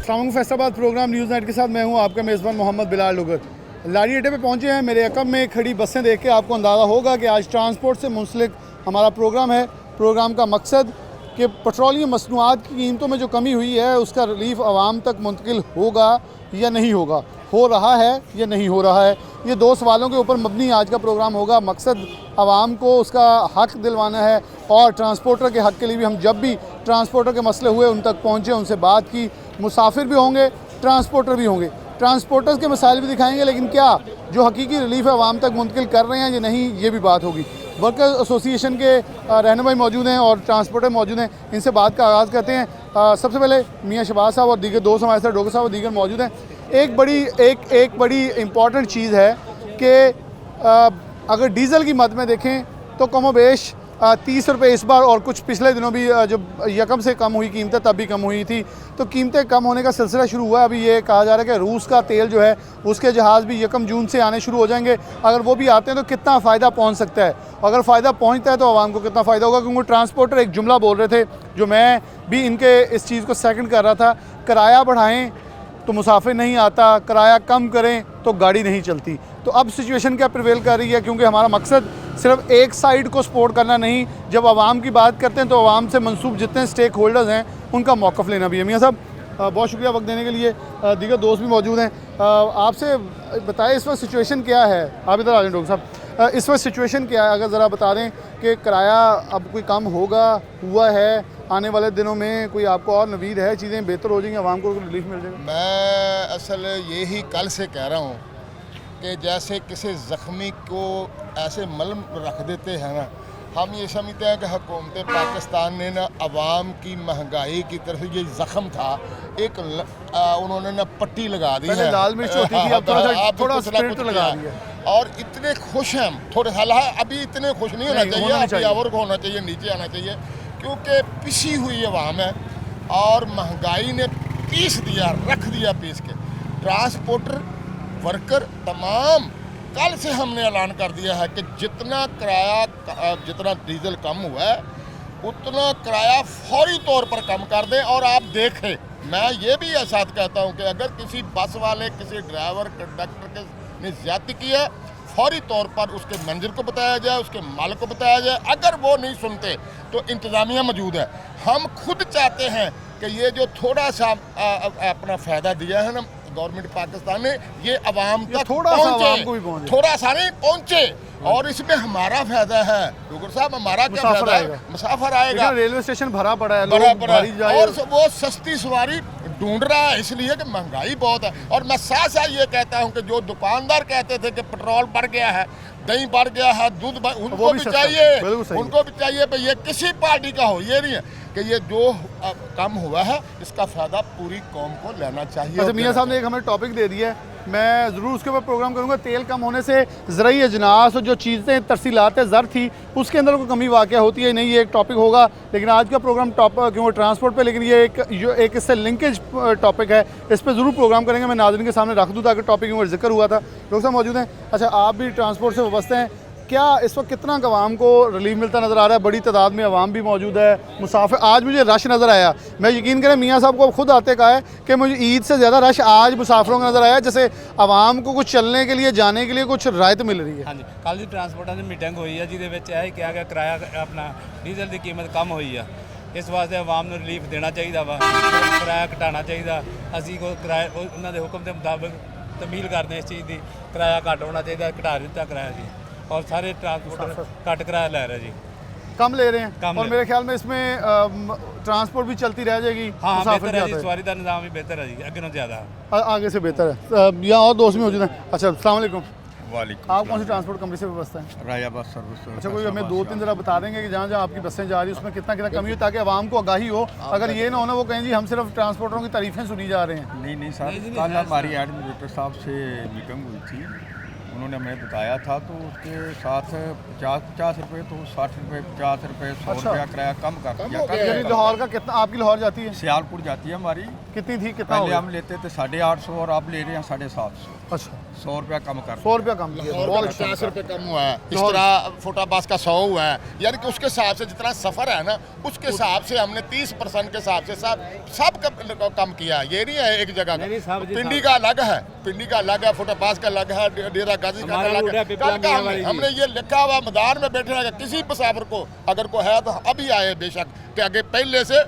सामंग Faisalabad programme news night के साथ मैं हूं आपका मेज़बान मोहम्मद बिलाल लुगर। लाड़ी अड्डे पे पहुंचे हैं। मेरे अकब में खड़ी बसें देख के आपको अंदाज़ा होगा कि आज ट्रांसपोर्ट से मुंसलिक हमारा प्रोग्राम है। प्रोग्राम का मकसद कि पेट्रोलियम मसनूआत की कीमतों में जो कमी हुई है उसका रिलीफ आवाम तक मुंतकिल होगा या नहीं होगा, हो रहा है या नहीं हो रहा है। ये दो सवालों के ऊपर मबनी आज का प्रोग्राम होगा। मकसद आवाम को उसका हक़ दिलवाना है और ट्रांसपोर्टर के हक़ के लिए भी हम जब भी ट्रांसपोर्टर के मसले हुए उन तक पहुँचे, उनसे बात की। मुसाफिर भी होंगे, ट्रांसपोर्टर भी होंगे, ट्रांसपोर्टर्स के मसाइल भी दिखाएंगे, लेकिन क्या जो हकीकी रिलीफ है आवाम तक मुंतकिल कर रहे हैं या नहीं, ये भी बात होगी। वर्कर्स एसोसिएशन के रहनुमाई मौजूद हैं और ट्रांसपोर्टर मौजूद हैं, इनसे बात का आगाज़ करते हैं। सबसे पहले मियाँ शहबाज साहब और दीगर दोस्त हमारे साथ डॉक्टर साहब और दीगर मौजूद हैं। एक बड़ी इम्पॉर्टेंट चीज़ है कि अगर डीज़ल की मद में देखें तो कमोबेश 30 रुपये इस बार और कुछ पिछले दिनों भी जब यकम से कम हुई कीमतें तब भी कम हुई थी, तो कीमतें कम होने का सिलसिला शुरू हुआ है। अभी ये कहा जा रहा है कि रूस का तेल जो है उसके जहाज़ भी यकम जून से आने शुरू हो जाएंगे। अगर वो भी आते हैं तो कितना फ़ायदा पहुंच सकता है, अगर फ़ायदा पहुंचता है तो आवाम को कितना फ़ायदा होगा। क्योंकि ट्रांसपोर्टर एक जुमला बोल रहे थे जो मैं भी इनके इस चीज़ को सेकंड कर रहा था, किराया बढ़ाएं तो मुसाफिर नहीं आता, किराया कम करें तो गाड़ी नहीं चलती। तो अब सिचुएशन क्या प्रिवेल कर रही है, क्योंकि हमारा मकसद सिर्फ एक साइड को सपोर्ट करना नहीं, जब आवाम की बात करते हैं तो आवाम से मंसूब जितने स्टेक होल्डर्स हैं उनका मौक़िफ़ लेना भी है। मियाँ साहब बहुत शुक्रिया वक्त देने के लिए। दीगर दोस्त भी मौजूद हैं। आपसे बताएं इस वक्त सिचुएशन क्या है। आप इधर आ जाए डॉक्टर साहब, इस वक्त सिचुएशन क्या है, अगर ज़रा बता दें कि किराया अब कोई कम होगा, हुआ है, आने वाले दिनों में कोई आपको और नवीद है, चीज़ें बेहतर हो जाएंगी, आवाम को रिलीफ मिल जाएगा? मैं असल यही कल से कह रहा हूँ कि जैसे किसी ज़ख्मी को ऐसे मलम रख देते हैं ना, हम ये समझते हैं कि हुकूमत पाकिस्तान ने ना अवाम की महंगाई की तरफ ये ज़ख्म था, एक उन्होंने ना पट्टी लगा दी है। लाल मिर्च होती थी, अब थोड़ा स्पिरिट लगा दिया और इतने खुश हैं हम, थोड़े हालांकि अभी इतने खुश नहीं होना चाहिए, अभी और होना चाहिए, नीचे आना चाहिए, क्योंकि पिसी हुई अवाम है और महंगाई ने पीस दिया, रख दिया पीस के। ट्रांसपोर्टर वर्कर तमाम कल से हमने ऐलान कर दिया है कि जितना किराया, जितना डीजल कम हुआ है उतना किराया फौरी तौर पर कम कर दें। और आप देखें, मैं ये भी साथ कहता हूँ कि अगर किसी बस वाले, किसी ड्राइवर, कंडक्टर के ने ज़्यादती की है, फौरी तौर पर उसके मैनेजर को बताया जाए, उसके मालिक को बताया जाए। अगर वो नहीं सुनते तो इंतज़ामिया मौजूद है। हम खुद चाहते हैं कि ये जो थोड़ा सा अपना फ़ायदा दिया है ना गवर्नमेंट पाकिस्तान ने, ये अवाम तक पहुँचे, थोड़ा सा नहीं पहुँचे, और इसमें हमारा फायदा है। डॉक्टर साहब, हमारा क्या फायदा है? मुसाफिर आएगा, रेलवे स्टेशन भरा पड़ा है, और वो सस्ती सवारी ढूंढ रहा है, इसलिए कि महंगाई बहुत है। और मैं साथ साथ ये कहता हूँ कि जो दुकानदार कहते थे कि पेट्रोल बढ़ गया है, दही बढ़ गया है, दूध उनको भी चाहिए भाई, ये किसी पार्टी का हो, ये नहीं है कि ये जो कम हुआ है इसका फ़ायदा पूरी कौम को लेना चाहिए। अच्छा, मियाँ साहब ने एक हमें टॉपिक दे दिया है, मैं ज़रूर उसके ऊपर प्रोग्राम करूँगा। तेल कम होने से ज़राई अजनास और जो चीज़ें तरसीलात ज़र थी उसके अंदर कोई कमी वाक़या होती है नहीं, ये एक टॉपिक होगा। लेकिन आज का प्रोग्राम क्योंकि ट्रांसपोर्ट पे, लेकिन ये एक इससे लिंकेज टॉपिक है, इस पर ज़रूर प्रोग्राम करेंगे। मैं नाज़रीन के सामने रख दूँ ताकि टॉपिक में जिक्र हुआ था। डॉक्टर साहब मौजूद हैं। अच्छा, आप भी ट्रांसपोर्ट से वाबस्ते हैं, क्या इस वक्त कितना आवाम को रिलीफ मिलता नज़र आ रहा है? बड़ी तादाद में आवाम भी मौजूद है, मुसाफिर। आज मुझे रश नज़र आया, मैं यकीन करें मियाँ साहब को खुद आते कहा है कि मुझे ईद से ज़्यादा रश आज मुसाफिरों का नज़र आया, जैसे आवाम को कुछ चलने के लिए, जाने के लिए कुछ राहत मिल रही है। हाँ जी, कल जी ट्रांसपोर्टर की मीटिंग हुई है जिहदे विच है कि किराया अपना डीजल की कीमत कम हुई है, इस वास्ते आवाम को रिलीफ देना चाहिए वा, किराया घटाना चाहिए। असी को किराया उन्होंने हुक्म के मुताबिक तमील करते इस चीज़ की, किराया घट होना चाहिए, घटा दिता किराया जी, और सारे ट्रांसपोर्टर घट किराया ले रहे जी, कम ले रहे हैं। और मेरे ख्याल में इसमें ट्रांसपोर्ट भी चलती रह जाएगी। हाँ, बेहतर है जी, सवारी का निज़ाम भी बेहतर है जी, अगे ज़्यादा आगे से बेहतर है। यहाँ और दोस्त भी मौजूद हैं। अच्छा, अस्सलाम वालेकुम। वालेकुम। आप कौन सी ट्रांसपोर्ट कंपनी से व्यवस्था है? राया बस सर्विस। अच्छा, कोई हमें 2-3 ज़रा बता देंगे कि जहाँ जहाँ आपकी बसें जा रही हैं उसमें कितना कमी हो, ताकि आवाम को आगाही हो। अगर ये ना होना वो कहें जी हम सिर्फ ट्रांसपोर्टरों की तारीफें सुनी जा रहे हैं। नहीं सर, कल हमारी एडमिनिस्ट्रेटर साहब से मीटिंग हुई थी उन्होंने हमें बताया था, तो उसके साथ 50 रुपये, तो 60 रुपये, 50 रुपये, 100 अच्छा। रुपया किराया कम कर कम दिया। हो गया। यानी लाहौर का कितना, आपकी लाहौर जाती है सियालपुर जाती है हमारी, कितनी थी, कितना हो पहले गया? हम लेते थे 850 और अब ले रहे हैं 750। अच्छा 100 रुपया कम कर 100 रुपया कम किया, और बहुत भी अच्छा। 50 रुपये कम हुआ है। इस तरह फुटाबास का 100 हुआ है, यानी कि उसके हिसाब से जितना सफ़र है ना, उसके हिसाब से हमने 30% के हिसाब से सब कम किया। ये नहीं है एक जगह नहीं, का। सब जी, पिंडी सब। का अलग है, पिंडी का अलग है, फुटाबास का अलग है, डेरा गाजी का हमारा अलग रूट है है। पिपला कल का मियां वाली जी। हमने ये लिखा हुआ मैदान में बैठे रहेगा, किसी मुसाफिर को अगर कोई है तो अभी आए बेशक, कि आगे पहले से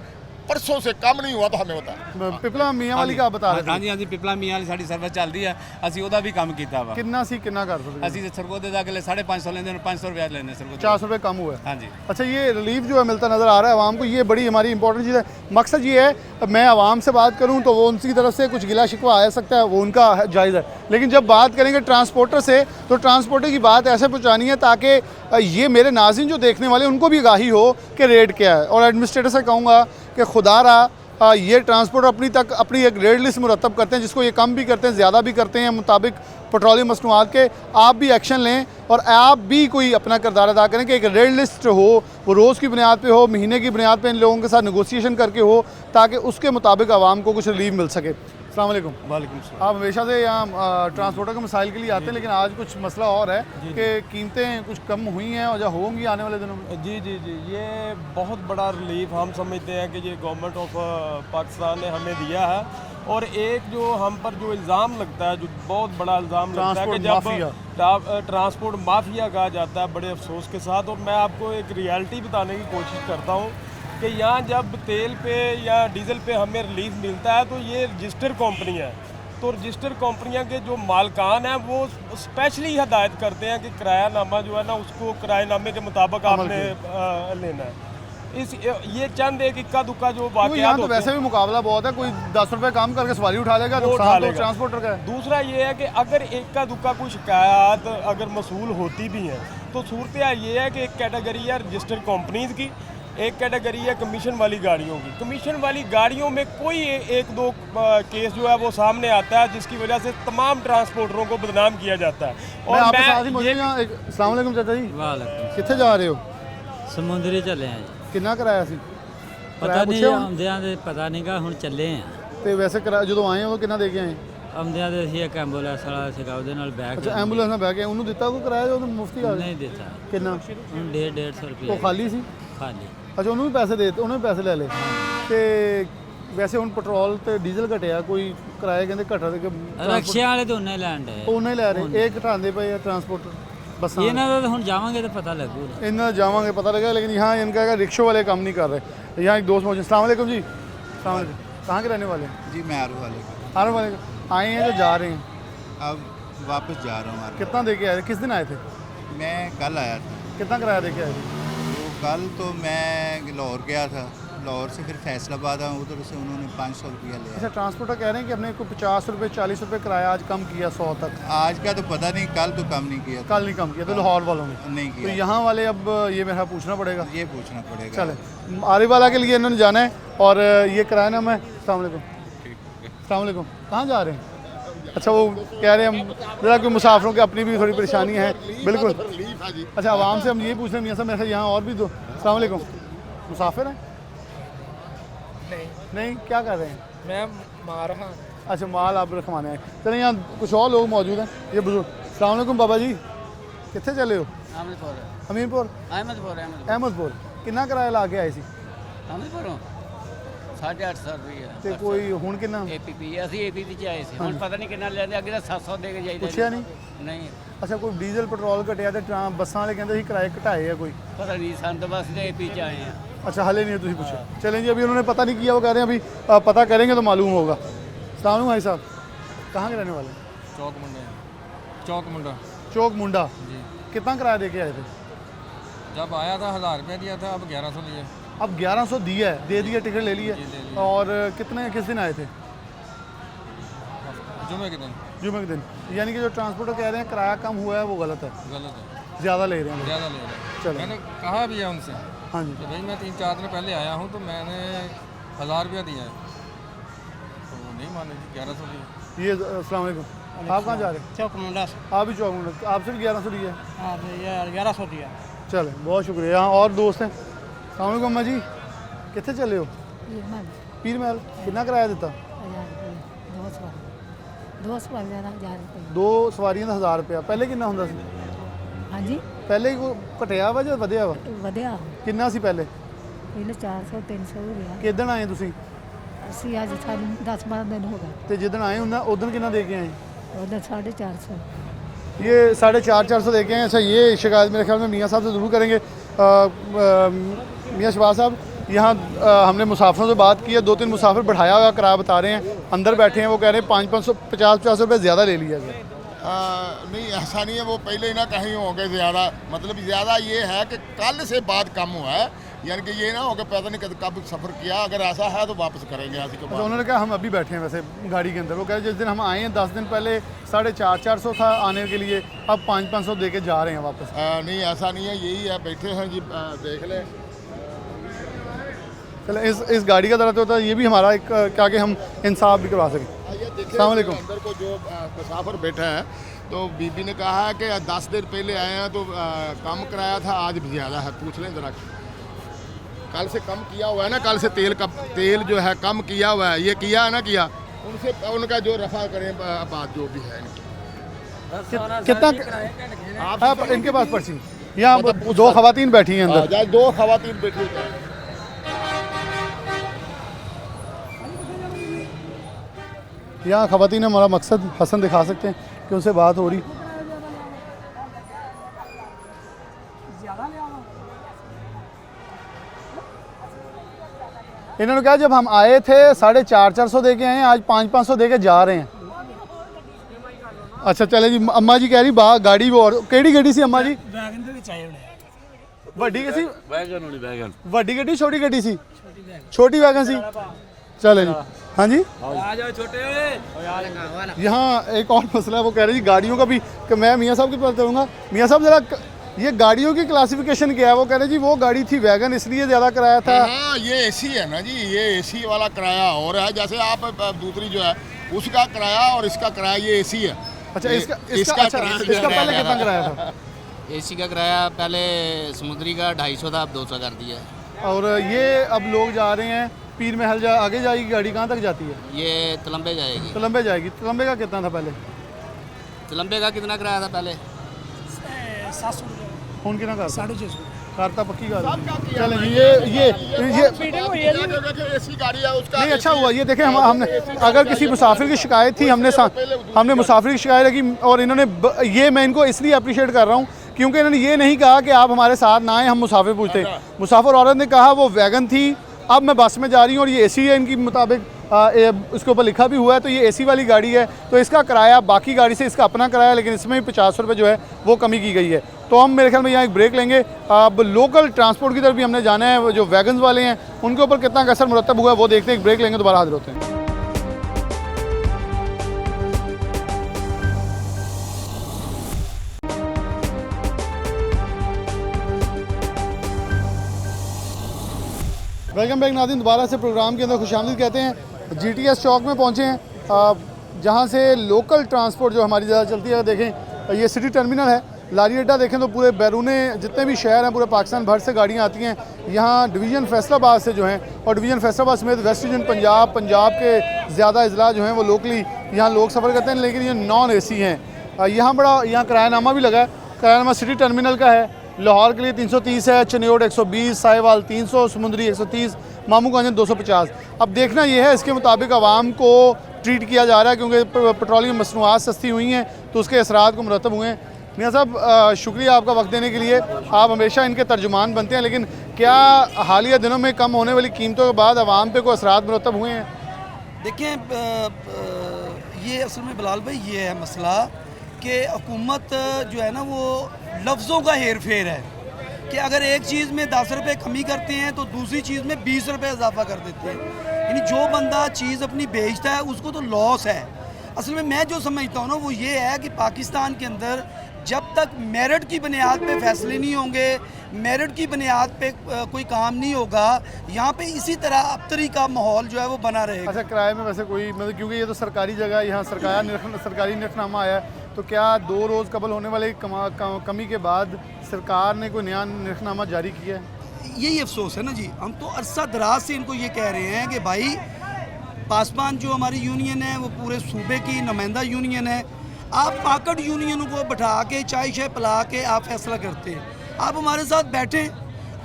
परसों से कम नहीं हुआ तो हमें बता। पिपला मियाँ वाली का बता रहे थे, ਹਾਂਜੀ ਹਾਂਜੀ ਪਿਪਲਾ ਮੀਆਂ ਵਾਲੀ ਸਾਡੀ ਸਰਵਿਸ ਚੱਲਦੀ ਹੈ, ਅਸੀਂ ਉਹਦਾ ਵੀ ਕੰਮ ਕੀਤਾ ਵਾ। कितना सी कितना कर सकते? ਅਸੀਂ ਸਰਗੋਦੇ ਦਾ ਅਗਲੇ 550 ਲੈਂਦੇ ਨੇ, 500 ਰੁਪਏ ਲੈਂਦੇ ਨੇ ਸਰਗੋਦੇ। 400 रुपये कम हुआ है। ਹਾਂਜੀ अच्छा, ये रिलीफ जो है मिलता नज़र आ रहा है आवाम को, ये बड़ी हमारी इंपॉर्टेंट चीज़ है। मकसद ये है, मैं आवाम से बात करूं तो वो उनकी तरफ से कुछ गिला शिकवा आ सकता है, वो उनका जायज़ है, लेकिन जब बात करेंगे ट्रांसपोर्टर से तो ट्रांसपोर्टर की बात ऐसे पहुँचानी है ताकि ये मेरे नाज़रीन जो देखने वाले उनको भी आगाही हो कि रेट क्या है। और एडमिनिस्ट्रेटर से कहूँगा कि खुदा रहा ये ट्रांसपोर्ट अपनी एक रेट लिस्ट मुरतब करते हैं, जिसको ये कम भी करते हैं, ज़्यादा भी करते हैं मुताबिक पेट्रोलियम मसनूआत के। आप भी एक्शन लें और आप भी कोई अपना किरदार अदा करें कि एक रेट लिस्ट हो, वो रोज़ की बुनियाद पे हो, महीने की बुनियाद पे इन लोगों के साथ नेगोशिएशन करके हो, ताकि उसके मुताबिक आवाम को कुछ रिलीफ मिल सके। अस्सलाम वालेकुम। ਵਾਲੇਕੁਮ ਸਲਾਮ। आप हमेशा से यहाँ ट्रांसपोर्टर के मसाइल के लिए आते हैं, लेकिन आज कुछ मसला और है कि कीमतें कुछ कम हुई हैं और या होंगी आने वाले दिनों में। जी जी जी, ये बहुत बड़ा रिलीफ हम समझते हैं कि ये गवर्नमेंट ऑफ पाकिस्तान ने हमें दिया है। और एक जो हम पर जो इल्ज़ाम लगता है, जो बहुत बड़ा इल्ज़ाम लगता है कि जब ट्रांसपोर्ट माफिया कहा जाता है, बड़े अफसोस के साथ, और मैं आपको एक रियलिटी बताने की कोशिश करता हूँ कि यहाँ जब तेल पे या डीजल पे हमें रिलीफ मिलता है तो ये रजिस्टर कंपनी है, तो रजिस्टर कंपनियां के जो मालकान हैं वो स्पेशली हदायत करते हैं कि किरायानामा जो है ना, उसको किरायानामे के मुताबिक आपने लेना है। ये चंद एक इक्का दुक्का जो यहाँ वाकयात तो होते वैसे हैं, भी मुकाबला बहुत है, कोई 10 रुपये कम करके सवारी उठा लेगा, वो उठा नुकसान तो लेगा। ट्रांसपोर्टर का है। दूसरा ये है कि अगर इक्का दुक्का कोई शिकायत अगर मसूल होती भी हैं तो सूरत ये है कि एक कैटेगरी है रजिस्टर कंपनीज की, एक कैटेगरी है कमीशन वाली गाड़ियों की। कमीशन वाली गाड़ियों में कोई एक दो केस जो है वो सामने आता है, जिसकी वजह से तमाम ट्रांसपोर्टरों को बदनाम किया जाता है। मैं आपके साथ ही मौजूद यहाँ एक अस्सलाम वालेकुम चाचा जी, वालेकुम कितने जा रहे हो? ਸਮੁੰਦਰੀ ਚੱਲੇ ਆ ਜੀ। ਕਿੰਨਾ ਕਰਾਇਆ ਸੀ? ਪਤਾ ਕਿਰਾਇਆ ਨਹੀਂ ਪੁੱਛਿਆ ਹੁਣ? ਆਉਂਦਿਆਂ ਦੇ ਪਤਾ ਨਹੀਂਗਾ, ਹੁਣ ਚੱਲੇ ਆ। ਤੇ ਵੈਸੇ ਜਦੋਂ ਆਏ ਹੋ ਕਿੰਨਾ ਦੇ ਕੇ ਆਏ? ਆਉਂਦਿਆਂ ਦੇ ਅਸੀਂ ਇੱਕ ਐਂਬੂਲੈਂਸ ਵਾਲਾ ਸੀਗਾ, ਉਹਦੇ ਨਾਲ ਬਹਿ ਅੱਛਾ, ਕੇ ਐਂਬੂਲੈਂਸ ਨਾਲ ਬਹਿ ਕੇ ਉਹਨੂੰ ਦਿੱਤਾ ਕੋਈ ਕਿਰਾਇਆ ਜਾਂ ਉਹਨੂੰ ਮੁਫਤੀ ਆ ਗਿਆ? ਨਹੀਂ ਦਿੱਤਾ, ਕਿੰਨਾ? ਹੁਣ 150 ਉਹ ਰੁਪਏ ਖਾਲੀ ਸੀ? ਖਾਲੀ। ਅੱਛਾ, ਉਹਨੂੰ ਵੀ ਪੈਸੇ ਦੇ ਦਿੱਤੇ, ਉਹਨੇ ਵੀ ਪੈਸੇ ਲੈ ਲਏ। ਤੇ ਵੈਸੇ ਹੁਣ ਪੈਟਰੋਲ ਤੇ ਡੀਜ਼ਲ ਘਟਿਆ, ਕੋਈ ਕਿਰਾਏ ਕਹਿੰਦੇ ਘਟਾ ਦੇ ਕਿ ਰਕਸ਼ਿਆਂ ਵਾਲੇ ਤਾਂ ਉਹਨੇ ਲੈਣ ਡਏ। ਉਹਨੇ ਹੀ ਲੈ ਰਹੇ, ਇਹ ਘਟਾਉਂਦੇ ਪਏ ਆ ट्रांसपोर्टर बस। ਇਹਨਾਂ ਦਾ ਤਾਂ ਹੁਣ ਜਾਵਾਂਗੇ ਤਾਂ ਪਤਾ ਲੱਗੂ। इन्ना जावांगे पता लगेगा, लेकिन यहाँ इनका रिक्शो वाले काम नहीं कर रहे। यहाँ एक दोस्त मौजूद। अस्सलाम वालेकुम जी। अस्सलाम वालेकुम। कहाँ के रहने वाले हैं? जी मैं आरू वाले का आर वाले आए हैं जो जा रहे हैं, अब वापस जा रहा हूँ आरू। कितना दे के आए थे? किस दिन आए थे? मैं कल आया था, कितना किराया दे के आए थे? तो कल तो मैं लाहौर गया था, लाहौर से फिर फैसलाबाद आया, उधर से उन्होंने 500 रुपया लिया। अच्छा, ट्रांसपोर्टर कह रहे हैं कि हमने को 50 रुपये 40 रुपये किराया आज कम किया 100 तक। आज का तो पता नहीं, कल तो कम नहीं किया था। कल नहीं कम किया, तो लाहौर वालों ने। नहीं तो किया, यहाँ वाले अब ये मेरा पूछना पड़ेगा। ये पूछना पड़ेगा। चले, आरिफ वाला के लिए इन्होंने जाना है और ये किराया नाम है। अस्सलाम वालेकुम। अस्सलाम वालेकुम। कहाँ जा रहे हैं? अच्छा, वो कह रहे हैं हम ज़रा कोई मुसाफिरों की अपनी भी थोड़ी परेशानी है। बिल्कुल। अच्छा, आवाम से हम ये पूछ रहे हैं, मियाँ साहब मेरे साथ यहाँ और भी दो। अस्सलाम वालेकुम। मुसाफिर हैं? नहीं, क्या कर रहे हैं? मैं मार रहा हूँ। अच्छा, माल आप रखवाने हैं। चलें, यहाँ कुछ और लोग मौजूद हैं। ये बुजुर्ग। अस्सलाम वालेकुम बाबा जी, कितने चले हो? हमीरपुर। अहमदपुर। कितना किराया ला के आए सी? 850 ਰੁਪਏ ਤੇ ਕੋਈ ਹੁਣ ਕਿੰਨਾ APP ਅਸੀਂ APP ਚ ਆਏ ਸੀ, ਹੁਣ ਪਤਾ ਨਹੀਂ ਕਿੰਨਾ ਲੈਂਦੇ, ਅੱਗੇ ਤਾਂ 700 ਦੇ ਕੇ ਜਾਈਦਾ। ਪੁੱਛਿਆ ਨਹੀਂ? ਨਹੀਂ ਅੱਛਾ, ਕੋਈ ਡੀਜ਼ਲ ਪੈਟਰੋਲ ਘਟਿਆ ਤੇ ਬੱਸਾਂ ਵਾਲੇ ਕਹਿੰਦੇ ਸੀ ਕਿਰਾਏ ਘਟਾਏ ਆ ਕੋਈ? ਪਤਾ ਨਹੀਂ, ਸਾਨੂੰ ਤਾਂ ਬਸ AP ਚ आए हैं। अच्छा, हले नहीं है, तुझे पूछो। चलें जी, अभी उन्होंने पता नहीं किया, वो कह रहे हैं अभी पता करेंगे तो मालूम होगा। अस्सलाम वालेकुम भाई साहब, कहाँ के रहने वाले हैं? चौक मुंडा, चौक मुंडा चौक मुंडा। जी। कितना किराया दे के आए थे? जब आया था 1000 रुपया दिया था, अब 1100 लिए। अब 1100 दिया है, दे दिया, टिकट ले लिए। जी, ले लिया। और कितने किस दिन आए थे? जुमे के दिन। जुमे के दिन। यानी कि जो ट्रांसपोर्टर कह रहे हैं किराया कम हुआ है वो गलत है, गलत है, ज़्यादा ले रहे हैं लोग। ज़्यादा ले रहे हैं। चलो। मैंने कहा भी है उनसे हाँ जी। कि भाई मैं 3-4 दिन पहले आया हूँ तो मैंने 1000 रुपया दिया है, तो वो नहीं माने जी, 1100 दिए। ये अस्सलाम वालेकुम। आप कहाँ जा रहे हैं? चौक मुंडा आप भी चौक में, आप सिर्फ 1100 लिया है? हाँ भैया 1100 दिया। चले, बहुत शुक्रिया। यहाँ और दोस्त हैं। अस्सलाम वालेकुम अम्मा जी, कितने चले हो? पीर महल। कितना किराया देता? 2 सवारियां ਦਾ 1000 रुपया। ਪਹਿਲੇ ਕਿੰਨਾ ਹੁੰਦਾ ਸੀ? ਹਾਂਜੀ ਪਹਿਲੇ ਹੀ ਘਟਿਆ ਵਾ ਜਾਂ ਵਧਿਆ ਵਾ? ਵਧਿਆ। ਕਿੰਨਾ ਸੀ ਪਹਿਲੇ? ਪਹਿਲੇ 400 300 ਹੋ ਗਿਆ। ਕਿਦਣ ਆਏ ਤੁਸੀਂ? ਅਸੀਂ ਅੱਜ ਸਾਨੂੰ 10-12 ਦਿਨ ਹੋ ਗਏ। ਤੇ ਜਿੱਦਣ ਆਏ ਹੁੰਦਾ ਉਦੋਂ ਕਿੰਨਾ ਦੇ ਕੇ आए? ਉਹਦਾ 450। ये 450 दे के आए। अच्छा, ये शिकायत मेरे ख्याल में मियाँ साहब से ज़रूर करेंगे। मियाँ शहबाज साहब, यहाँ हमने मुसाफिरों से बात की है। 2-3 मुसाफिर बढ़ाया हुआ किराया बता रहे हैं, अंदर बैठे हैं, वो कह रहे हैं 500 50 रुपये ज़्यादा ले लिया गया। नहीं ऐसा नहीं है, वो पहले ही ना कहीं होंगे ज़्यादा। मतलब ज़्यादा ये है कि कल से बाद कम हुआ है, यानी कि ये ना हो कि पता नहीं कब सफ़र किया। अगर ऐसा है तो वापस करेंगे ऐसे के बाद। तो उन्होंने कहा हम अभी बैठे हैं वैसे गाड़ी के अंदर। वो कह रहे जिस दिन हम आए हैं 10 दिन पहले 450 था आने के लिए, अब 500 दे के जा रहे हैं वापस। नहीं ऐसा नहीं है, यही है, बैठे हैं जी, देख लें। चले, इस गाड़ी का तरह होता है, ये भी हमारा एक क्या कि हम इंसाफ भी करवा सकें। अस्सलाम वालेकुम। अंदर को जो मुसाफिर बैठा है, तो बीबी ने कहा है कि 10 दिन पहले आए हैं तो कम कराया था, आज भी ज़्यादा है। पूछ लें ज़रा, कल से कम किया हुआ है ना, कल से तेल जो है कम किया हुआ है। ये किया है ना, किया उनसे, उनका जो रफा करें बात जो भी है। कितना आप इनके पास पर्ची? यहाँ 2 खवातीन बैठी हैं अंदर। 2 खवातीन बैठी हैं। यहाँ खवातीन, हमारा मकसद हसन दिखा सकते हैं कि उनसे बात हो रही। इन्होंने कहा जब हम आए थे 450 दे के आए हैं, आज 500 दे के जा रहे हैं। अच्छा चले जी, अम्मा जी कह रही गाड़ी वो और केड़ी गड्डी सी अम्मा जी? वैगन ਦੇ ਵਿੱਚ ਆਏ ਹੋਣੇ। ਵੱਡੀ ਸੀ? वैगन होनी वैगन। ਵੱਡੀ ਗੱਡੀ छोटी ਗੱਡੀ ਸੀ? छोटी वैगन सी। चले जी। हाँ जी, आ जाओ छोटे ओए। यहाँ एक और मसला है, वो कह रहे जी गाड़ियों का भी, कि मैं मियाँ साहब की बात करूँगा। मियाँ साहब ज़रा ये गाड़ियों की क्लासिफिकेशन क्या है? वो कह रहे जी वो गाड़ी थी वैगन, इसलिए ज़्यादा किराया था। हाँ, ये एसी है ना जी, ये एसी वाला किराया और है। जैसे आप दूसरी जो है उसका किराया और इसका किराया, ये एसी है। अच्छा, इसका अच्छा, किराया इसका पहले कितना किराया था? एसी का किराया पहले समुद्री का 250 था, अब 200 कर दिया है। और ये अब लोग जा रहे हैं पीर महल, आगे जाएगी गाड़ी, कहाँ तक जाती है? ये तलम्बे जाएगी। तलम्बे जाएगी। तलम्बे का कितना था पहले? तलम्बे का कितना किराया था पहले? 700 फोन कितना का? 650 करता पक्की गाड़ी। चलें जी, ये एसी गाड़ी है उसका। नहीं, अच्छा हुआ ये देखें। हमने अगर किसी मुसाफिर की शिकायत थी, हमने मुसाफिर की शिकायत रखी, और इन्होंने ये, मैं इनको इसलिए अप्रिशिएट कर रहा हूँ क्योंकि इन्होंने ये नहीं कहा कि आप हमारे साथ ना आए, हम मुसाफिर पूछते। मुसाफिर औरत ने कहा वो वैगन थी, अब मैं बस में जा रही हूँ और ये एसी है इनकी मुताबिक, इसके ऊपर लिखा भी हुआ है, तो ये एसी वाली गाड़ी है, तो इसका किराया बाकी गाड़ी से इसका अपना किराया, लेकिन इसमें भी 50 रुपये जो है वो कमी की गई है। तो हम मेरे ख्याल में यहाँ एक ब्रेक लेंगे। अब लोकल ट्रांसपोर्ट की तरफ भी हमने जाना है, जो वैगन्स वाले हैं उनके ऊपर कितना कसर मुरतब हुआ है वो देखते हैं। एक ब्रेक लेंगे, दोबारा हाजिर होते हैं। वेलकम बैक नाज़रीन, दोबारा से प्रोग्राम के अंदर खुशामदीद कहते हैं। GTS चौक में पहुँचे हैं, जहाँ से लोकल ट्रांसपोर्ट जो हमारी ज़्यादा चलती है। देखें ये सिटी टर्मिनल है, लारी अड्डा देखें तो पूरे बैरूने जितने भी शहर हैं, पूरे पाकिस्तान भर से गाड़ियाँ आती हैं यहाँ डिवीज़न फैसलाबाद से जो हैं, और डिवीज़न फैसलाबाद समेत वेस्ट रीजन पंजाब के ज़्यादा अजला जो हैं वो लोकली यहाँ लोग सफ़र करते हैं, लेकिन ये नॉन AC हैं। यहाँ बड़ा यहाँ किरायानामा भी लगा है। किरायानामा सिटी टर्मिनल का है, लाहौर के लिए 330 है, चनियोट 120, साहिवाल 300, समुंदरी 130, मामू गंज 250। अब देखना यह है इसके मुताबिक आवाम को ट्रीट किया जा रहा है, क्योंकि पेट्रोलियम मसनूआत सस्ती हुई हैं तो उसके असरात को मुरतब हुए हैं। मियाँ साहब शुक्रिया आपका वक्त देने के लिए, आप हमेशा इनके तर्जुमान बनते हैं, लेकिन क्या हालिया दिनों में कम होने वाली कीमतों के बाद आवाम पे कोई असरात मुरतब हुए हैं? देखें, ये असल में बिलाल भाई ये है मसला कि हुकूमत जो है ना वो लफ्ज़ों का हेर फेर है कि अगर एक चीज़ में 10 रुपये कमी करते हैं तो दूसरी चीज़ में 20 रुपये इजाफा कर देते हैं। यानी जो बंदा चीज़ अपनी बेचता है उसको तो लॉस है। असल में मैं जो समझता हूँ ना वो ये है कि पाकिस्तान के अंदर जब तक मेरिट की बुनियाद पे फैसले नहीं होंगे, मेरिट की बुनियाद पे कोई काम नहीं होगा, यहाँ पे इसी तरह अबतरी का माहौल जो है वो बना रहेगा। अच्छा, किराए में वैसे कोई मतलब, क्योंकि ये तो सरकारी जगह है, यहाँ सरकारी निर्खनामा आया है, तो क्या 2 रोज़ कबल होने वाले कमी के बाद सरकार ने कोई नया निर्खनामा जारी किया है? यही अफसोस है ना जी, हम तो अरसा दराज से इनको ये कह रहे हैं कि भाई पासवान जो हमारी यूनियन है वो पूरे सूबे की नुमाइंदा यूनियन है, आप पाकड़ यूनियन को बैठा के चाय शाय पिला के आप फैसला करते हैं, आप हमारे साथ बैठें,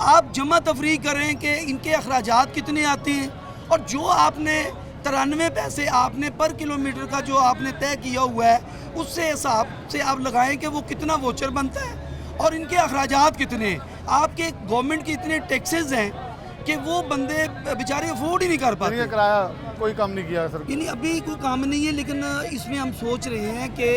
आप जमा तफरी करें कि इनके अखराजात कितने आते हैं, और जो आपने 93 पैसे आपने पर किलोमीटर का जो आपने तय किया हुआ है उससे हिसाब से आप लगाएं कि वो कितना वोचर बनता है और इनके अखराजात कितने हैं। आपके गवर्नमेंट के इतने टैक्सेस हैं कि वो बंदे बेचारे अफोर्ड ही नहीं कर पाते। किराया कोई कम नहीं किया सर? नहीं, अभी कोई काम नहीं है, लेकिन इसमें हम सोच रहे हैं कि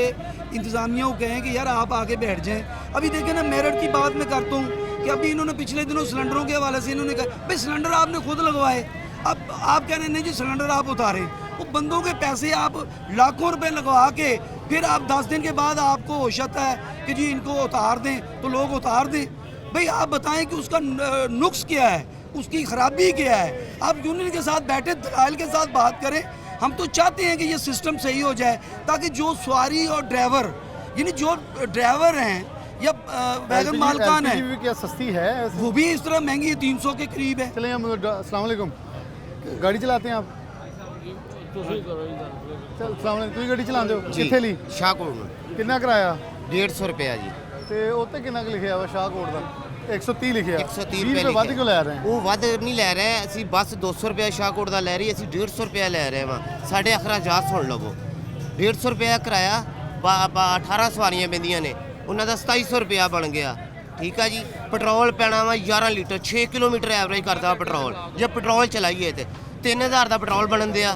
इंतज़ामिया को कहें कि यार आप आके बैठ जाएं। अभी देखें ना, मेरठ की बात मैं करता हूँ कि अभी इन्होंने पिछले दिनों सिलेंडरों के हवाले से इन्होंने कहा भाई सिलेंडर आपने खुद लगवाए, अब आप कह रहे हैं नहीं जी सिलेंडर आप उतारें, वो बंदों के पैसे आप लाखों रुपए लगवा के फिर आप 10 दिन के बाद आपको होश आता है कि जी इनको उतार दें, तो लोग उतार दें। भाई आप बताएं कि उसका नुक्स क्या है, उसकी खराबी क्या है। आप यूनियन के साथ बैठे दलाइल के साथ बात करें। हम तो चाहते हैं कि ये सिस्टम सही हो जाए ताकि जो सवारी और ड्राइवर, यानी जो ड्राइवर हैं या वैगन मालकान है, क्या सस्ती है? वो भी इस तरह महंगी है, 300 के करीब है। चलिए, अस्सलाम वालेकुम, गाड़ी चलाते हैं आप? ਤੁਸੀਂ ਗੱਡੀ ਚਲਾਉਂਦੇ ਹੋ? ਕਿੱਥੇ ਲਈ? ਸ਼ਾਹਕੋਟ। ਕਿੰਨਾ ਕਿਰਾਇਆ? 150 ਰੁਪਏ ਜੀ। ਤੇ ਉੱਤੇ ਕਿੰਨਾ ਕੁ ਲਿਖਿਆ ਵਾ ਸ਼ਾਹਕੋਟ ਦਾ? 130 ਲਿਖਿਆ। 130 20 ਰੁਪਏ ਵੱਧ ਕਿਉਂ ਲੈ ਰਹੇ? ਉਹ ਵੱਧ ਨਹੀਂ ਲੈ ਰਹੇ, ਅਸੀਂ ਬਸ 200 ਰੁਪਏ ਸ਼ਾਹਕੋਟ ਦਾ ਲੈ ਰਹੀ, ਅਸੀਂ 150 ਰੁਪਏ ਲੈ ਰਹੇ ਹਾਂ। ਸਾਡੇ ਅਖਰਾਜਾਤ ਸੁਣ ਲਵੋ, 150 ਰੁਪਏ ਕਿਰਾਇਆ, 18 ਸਵਾਰੀਆਂ ਪੈਂਦੀਆਂ ਨੇ, ਉਹਨਾਂ ਦਾ 2700 ਰੁਪਇਆ ਬਣ ਗਿਆ। ਠੀਕ ਆ ਜੀ। ਪੈਟਰੋਲ ਪੈਣਾ ਵਾ 11 ਲੀਟਰ, 6 ਕਿਲੋਮੀਟਰ ਐਵਰੇਜ ਕਰਦਾ ਪੈਟਰੋਲ। ਜੇ ਪੈਟਰੋਲ ਚਲਾਈਏ ਤੇ 3000 ਦਾ ਪੈਟਰੋਲ ਬਣਨ ਦਿਆ,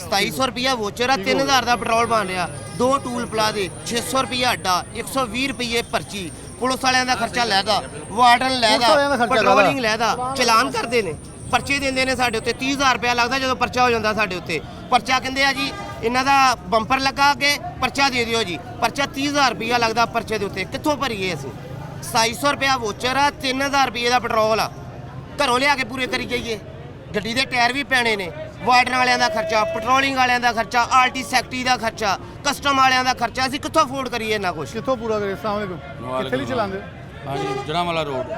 2700 ਰੁਪਇਆ ਵੋਚਰ ਆ, 3000 ਦਾ ਪੈਟਰੋਲ ਬਣ ਰਿਹਾ। 2 ਟੂਲ ਪਲਾਜ਼ੇ, 600 ਰੁਪਇਆ ਅੱਡਾ, 120 ਰੁਪਏ ਪਰਚੀ, ਪੁਲਿਸ ਵਾਲਿਆਂ ਦਾ ਖਰਚਾ ਲੈਦਾ, ਵਾਰਡਨ ਲੈਦਾ, ਪੈਟਰੋਲਿੰਗ ਲੈਦਾ, ਚਲਾਨ ਕਰਦੇ ਨੇ, ਪਰਚੇ ਦਿੰਦੇ ਨੇ ਸਾਡੇ ਉੱਤੇ। 30000 ਰੁਪਇਆ ਲੱਗਦਾ ਜਦੋਂ ਪਰਚਾ ਹੋ ਜਾਂਦਾ ਸਾਡੇ ਉੱਤੇ। ਪਰਚਾ ਕਹਿੰਦੇ ਆ ਜੀ ਇਹਨਾਂ ਦਾ ਬੰਪਰ ਲਗਾ ਕੇ ਪਰਚਾ ਦੇ ਦਿਓ ਜੀ, ਪਰਚਾ 30000 ਰੁਪਇਆ ਲੱਗਦਾ ਪਰਚੇ ਦੇ ਉੱਤੇ। ਕਿੱਥੋਂ ਭਰੀਏ ਅਸੀਂ? 2700 ਰੁਪਇਆ ਵੋਚਰ ਆ, 3000 ਰੁਪਏ ਦਾ ਪੈਟਰੋਲ ਆ, ਘਰੋਂ ਲਿਆ ਕੇ ਪੂਰੇ ਕਰੀ ਜਾਈਏ। ਗੱਡੀ ਦੇ ਟਾਇਰ ਵੀ ਪੈਣੇ ਨੇ, ਵਾਰਡਨ ਵਾਲਿਆਂ ਦਾ ਖਰਚਾ, ਪੈਟਰੋਲਿੰਗ ਵਾਲਿਆਂ ਦਾ ਖਰਚਾ, ਆਰਟੀ ਸੈਕਟਰੀ ਦਾ ਖਰਚਾ, ਕਸਟਮ ਵਾਲਿਆਂ ਦਾ ਖਰਚਾ, ਅਸੀਂ ਕਿੱਥੋਂ ਅਫੋਰਡ ਕਰੀਏ ਇੰਨਾ ਕੁਛ? ਕਿੱਥੋਂ ਪੂਰਾ ਕਰੀਏ? अस्सलाम वालेकुम, ਕਿੱਥੇ ਲਈ ਚਲਾਉਂਦੇ? ਹਾਂਜੀ, ਜੜਾਂਵਾਲਾ ਰੋਡ,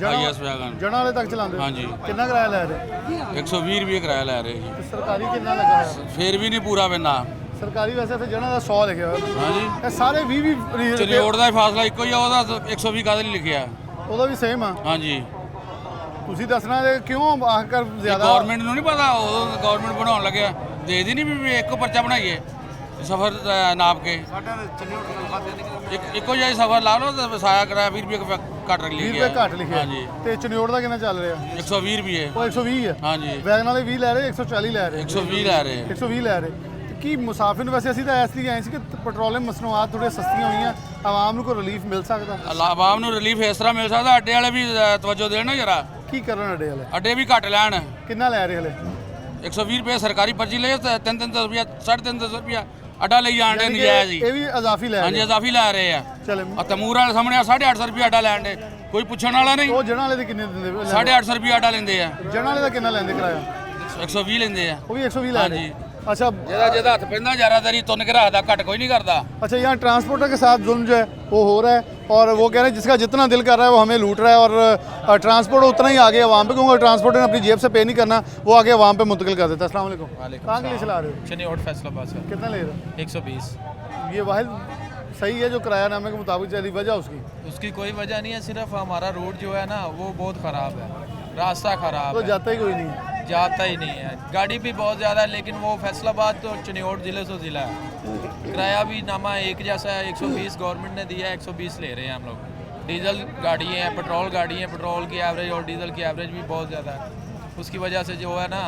ਆਈਐਸ ਵੈਗਨ। ਜਣਾ ਵਾਲੇ ਤੱਕ ਚਲਾਉਂਦੇ? ਹਾਂਜੀ। ਕਿੰਨਾ ਕਿਰਾਇਆ ਲੈ ਰਹੇ? 120 ਰੁਪਏ ਕਿਰਾਇਆ ਲੈ ਰਹੇ ਜੀ। ਤੇ ਸਰਕਾਰੀ ਕਿੰਨਾ ਲੱਗਾ ਹੈ? ਫੇਰ ਵੀ ਨਹੀਂ ਪੂਰਾ ਪੈਂਦਾ। ਸਰਕਾਰੀ ਵੈਸੇ ਤੇ ਜਣਾ ਦਾ 100 ਲਿਖਿਆ ਹੋਇਆ। ਹਾਂਜੀ। ਇਹ ਸਾਰੇ 20 ਚਨਿਓੜ ਦਾ ਫਾਸਲਾ ਇੱਕੋ ਹੀ ਆ, ਉਹਦਾ 120 ਕਾਹਦੇ ਲਈ ਲਿਖਿਆ? ਉਹਦਾ ਵੀ ਸੇਮ ਆ। ਹਾਂਜੀ। ਤੁਸੀਂ ਦੱਸਣਾ ਕਿ ਕਿਉਂ ਆਖਰ ਜ਼ਿਆਦਾ? ਗਵਰਨਮੈਂਟ ਨੂੰ ਨਹੀਂ ਪਤਾ, ਉਹ ਗਵਰਨਮੈਂਟ ਬਣਾਉਣ ਲੱਗਿਆ ਦੇ ਦੀ ਨਹੀਂ ਵੀ ਇੱਕ ਪਰਚਾ ਬਣਾਈਏ ਸਫਰ ਨਾਪ ਕੇ। ਇੱਕੋ ਜਿਹਾ ਸਫਰ ਲਾ ਲਓ ਤੇ ਵਸਾਇਆ ਕਰਾਇਆ 20 ਰੁਪਏ ਘੱਟ ਲਿਖਿਆ। 20 ਰੁਪਏ ਘੱਟ ਲਿਖਿਆ। ਹਾਂਜੀ। ਤੇ ਚਨਿਓੜ ਦਾ ਕਿੰਨਾ ਚੱਲ ਰਿਹਾ? 120 ਰੁਪਏ। ਉਹ 120 ਹੈ? ਹਾਂਜੀ। ਵੈਗਨ ਵਾਲੇ 20 ਲੈ ਰਹੇ, 140 ਲੈ ਰਹੇ। 120 ਲੈ ਰਹੇ। 120 ਲੈ ਰਹੇ। ਕੀ ਮੁਸਾਫਿਰ ਨੂੰ ਵੈਸੇ ਅਸੀਂ ਤਾਂ ਇਸ ਲਈ ਆਏ ਸੀ ਕਿ ਪੈਟਰੋਲੀਅਮ ਮਸਨੂਆਤ ਥੋੜ੍ਹੀਆਂ ਸਸਤੀਆਂ ਹੋਈਆਂ, ਆਵਾਮ ਨੂੰ ਕੋਈ ਰਿਲੀਫ ਮਿਲ ਸਕਦਾ? ਆਵਾਮ ਨੂੰ ਰਿਲੀਫ ਇਸ ਤਰ੍ਹਾਂ ਮਿਲ ਸਕਦਾ, ਅੱਡੇ ਵਾਲੇ ਵੀ ਤਵੱਜੋ ਦੇਣ ਨਾ ਜਰਾ। ਕੀ ਕਰਨ ਅੱਡੇ ਵਾਲੇ? ਅੱਡੇ ਵੀ ਘੱਟ ਲੈਣ। ਕਿੰਨਾ ਲੈ ਰਹੇ ਹਲੇ? 120 ਰੁਪਏ ਸਰਕਾਰੀ ਪਰਚੀ ਲਈ, 300 ਰੁਪਇਆ, 350 ਰੁਪਇਆ ਅੱਡਾ ਲਈ ਜਾਣ ਦੇ ਨਜਾਇਜ਼ ਜੀ। ਇਹ ਵੀ ਇਜ਼ਾਫੀ ਲੈ ਰਹੇ? ਹਾਂਜੀ, ਇਜ਼ਾਫੀ ਲੈ ਰਹੇ ਆ। ਚਲੇ ਆ ਤਮੂਰ ਵਾਲੇ ਸਾਹਮਣੇ 850 ਰੁਪਏ ਅੱਡਾ ਲੈਣ ਦੇ, ਕੋਈ ਪੁੱਛਣ ਵਾਲਾ ਨਹੀਂ। ਉਹ ਜਣਾ ਵਾਲੇ ਦੇ ਕਿੰਨੇ ਦਿੰਦੇ? 850 ਰੁਪਏ ਅੱਡਾ ਲੈਂਦੇ ਆ। ਜਣਾ ਵਾਲੇ ਦਾ ਕਿੰਨਾ ਲੈਂਦੇ ਕਿਰਾਇਆ? 120 ਲੈਂਦੇ ਆ। ਉਹ ਵੀ 120 ਲੈ ਰਹੇ? अच्छा, ਜਿਹਦਾ ਹੱਥ ਪੈਂਦਾ ਜ਼ਿਆਦਾਤਰੀ ਤੁੰਨ ਕੇ ਰੱਖਦਾ, ਘੱਟ ਕੋਈ नहीं करता। अच्छा, यहाँ ट्रांसपोर्टर के साथ जुल्म जो है वो हो रहा है और वो कह रहे हैं जिसका जितना दिल कर रहा है वो हमें लूट रहा है और ट्रांसपोर्ट उतना ही आगे आवाम पे, क्योंकि ट्रांसपोर्टर ने अपनी जेब से पे नहीं करना, वो आगे आवाम पे मुंतकिल कर देता है। अस्सलाम वालेकुम, कहाँ के लिए चला रहे हो? चनियोड़ फैसलाबाद से। कितना ले रहे हो? 120। ये वाहिद सही है जो किरायानामे के मुताबिक चली, वजह उसकी कोई वजह नहीं है, सिर्फ हमारा रोड जो है ना वो बहुत ख़राब है, रास्ता ख़राब तो है, जाता ही कोई नहीं है। जाता ही नहीं है, गाड़ी भी बहुत ज़्यादा है, लेकिन वो फैसलाबाद तो चनियोड़ ज़िले से ज़िला है। किराया भी नामा एक जैसा है, 120 गवर्नमेंट ने दिया है, 120 ले रहे हैं हम लोग। डीजल गाड़ी है, पेट्रोल गाड़ी है, पेट्रोल की एवरेज और डीजल की एवरेज भी बहुत ज़्यादा है। उसकी वजह से जो है ना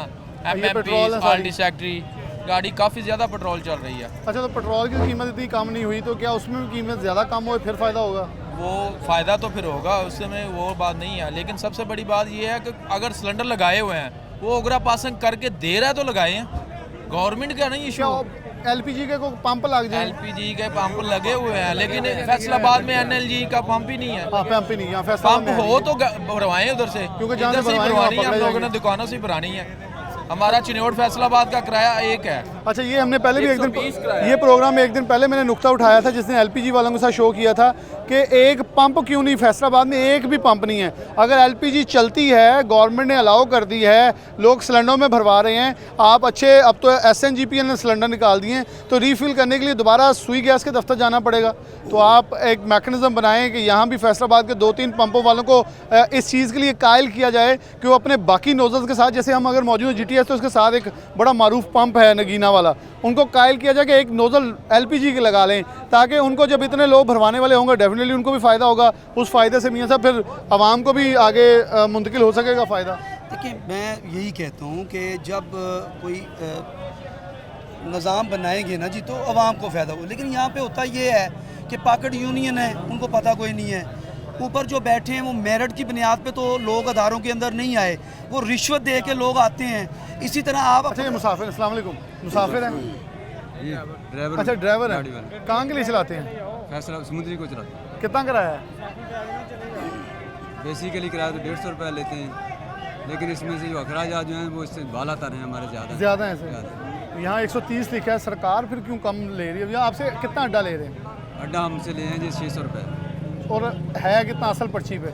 एमएमपी, आरटी सेक्ट्री गाड़ी काफ़ी ज़्यादा पेट्रोल चल रही है। अच्छा, तो पेट्रोल की कीमत इतनी कम नहीं हुई तो क्या उसमें भी कीमत ज़्यादा कम हो फिर फ़ायदा होगा? वो फ़ायदा तो फिर होगा, उसमें वो बात नहीं है, लेकिन सबसे बड़ी बात ये है कि अगर सिलेंडर लगाए हुए हैं वो ओगरा पासिंग करके दे रहा है तो लगाए हैं, गवर्नमेंट का नहीं इशू। एलपीजी के को पंप लग जाए। एलपीजी के पंप लगे हुए हैं, लेकिन फैसलाबाद में एनएलजी का पंप ही नहीं है। पंप ही नहीं है, फैसलाबाद पंप में हो तो भरवाएं उधर से, क्योंकि जहाँ इधर से से भरवाएंगे भरवानी है, वहाँ हम पकड़े लोगों ने दुकानों से भरानी है। हमारा चिन्योट फैसलाबाद का किराया एक है। अच्छा, ये हमने पहले भी एक 120 दिन किराया। ये प्रोग्राम में एक दिन पहले मैंने नुक्ता उठाया था जिसने एलपीजी वालों के साथ शो किया था कि एक पंप क्यों नहीं, फैसलाबाद में एक भी पंप नहीं है। अगर एलपीजी चलती है, गवर्नमेंट ने अलाउ कर दी है, लोग सिलेंडरों में भरवा रहे हैं, आप अच्छे अब तो एसएनजीपीएल ने सिलेंडर निकाल दिए हैं, तो रीफिल करने के लिए दोबारा सुई गैस के दफ्तर जाना पड़ेगा। तो आप एक मैकेनिज्म बनाएं कि यहाँ भी फैसलाबाद के 2-3 पंपों वालों को इस चीज़ के लिए कायल किया जाए कि वो अपने बाकी नोजल्स के साथ, जैसे हम अगर मौजूद हैं जीटीएस तो उसके साथ एक बड़ा मारूफ पंप है नगीना वाला, उनको कायल किया जाए कि एक नोज़ल एलपीजी के लगा लें, ताकि उनको जब इतने लोग भरवाने वाले होंगे डेफिनेटली उनको भी फ़ायदा होगा। उस फ़ायदे से मियाँ साहब फिर आवाम को भी आगे मुंतकिल हो सकेगा फ़ायदा। देखिए, मैं यही कहता हूँ कि जब कोई निज़ाम बनाएंगे ना जी, तो आवाम को फ़ायदा हो। लेकिन यहाँ पे होता ये है कि पॉकेट यूनियन है, उनको पता कोई नहीं है। ऊपर जो बैठे हैं वो मेरिट की बुनियाद पे तो लोग अदारों के अंदर नहीं आए, वो रिश्वत दे के लोग आते हैं। इसी तरह आप अच्छा, ये मुसाफिर, अस्सलाम वालेकुम, मुसाफिर हैं? ड्राइवर। अच्छा, ड्राइवर हैं। कहाँ के लिए चलाते हैं? फैसला समुद्री को चलाते हैं। कितना किराया है? बेसिकली किराया तो 150 रुपये लेते हैं, लेकिन इसमें से जो अखराजात जो हैं वो इससे बाला तर हैं हमारे ज़्यादा हैं सर। यहाँ 130 लिखा है, सरकार फिर क्यों कम ले रही है? यहाँ आपसे कितना अड्डा ले रहे हैं? अड्डा हमसे ले हैं जी 600 रुपये। और है कितना असल पर्ची पे?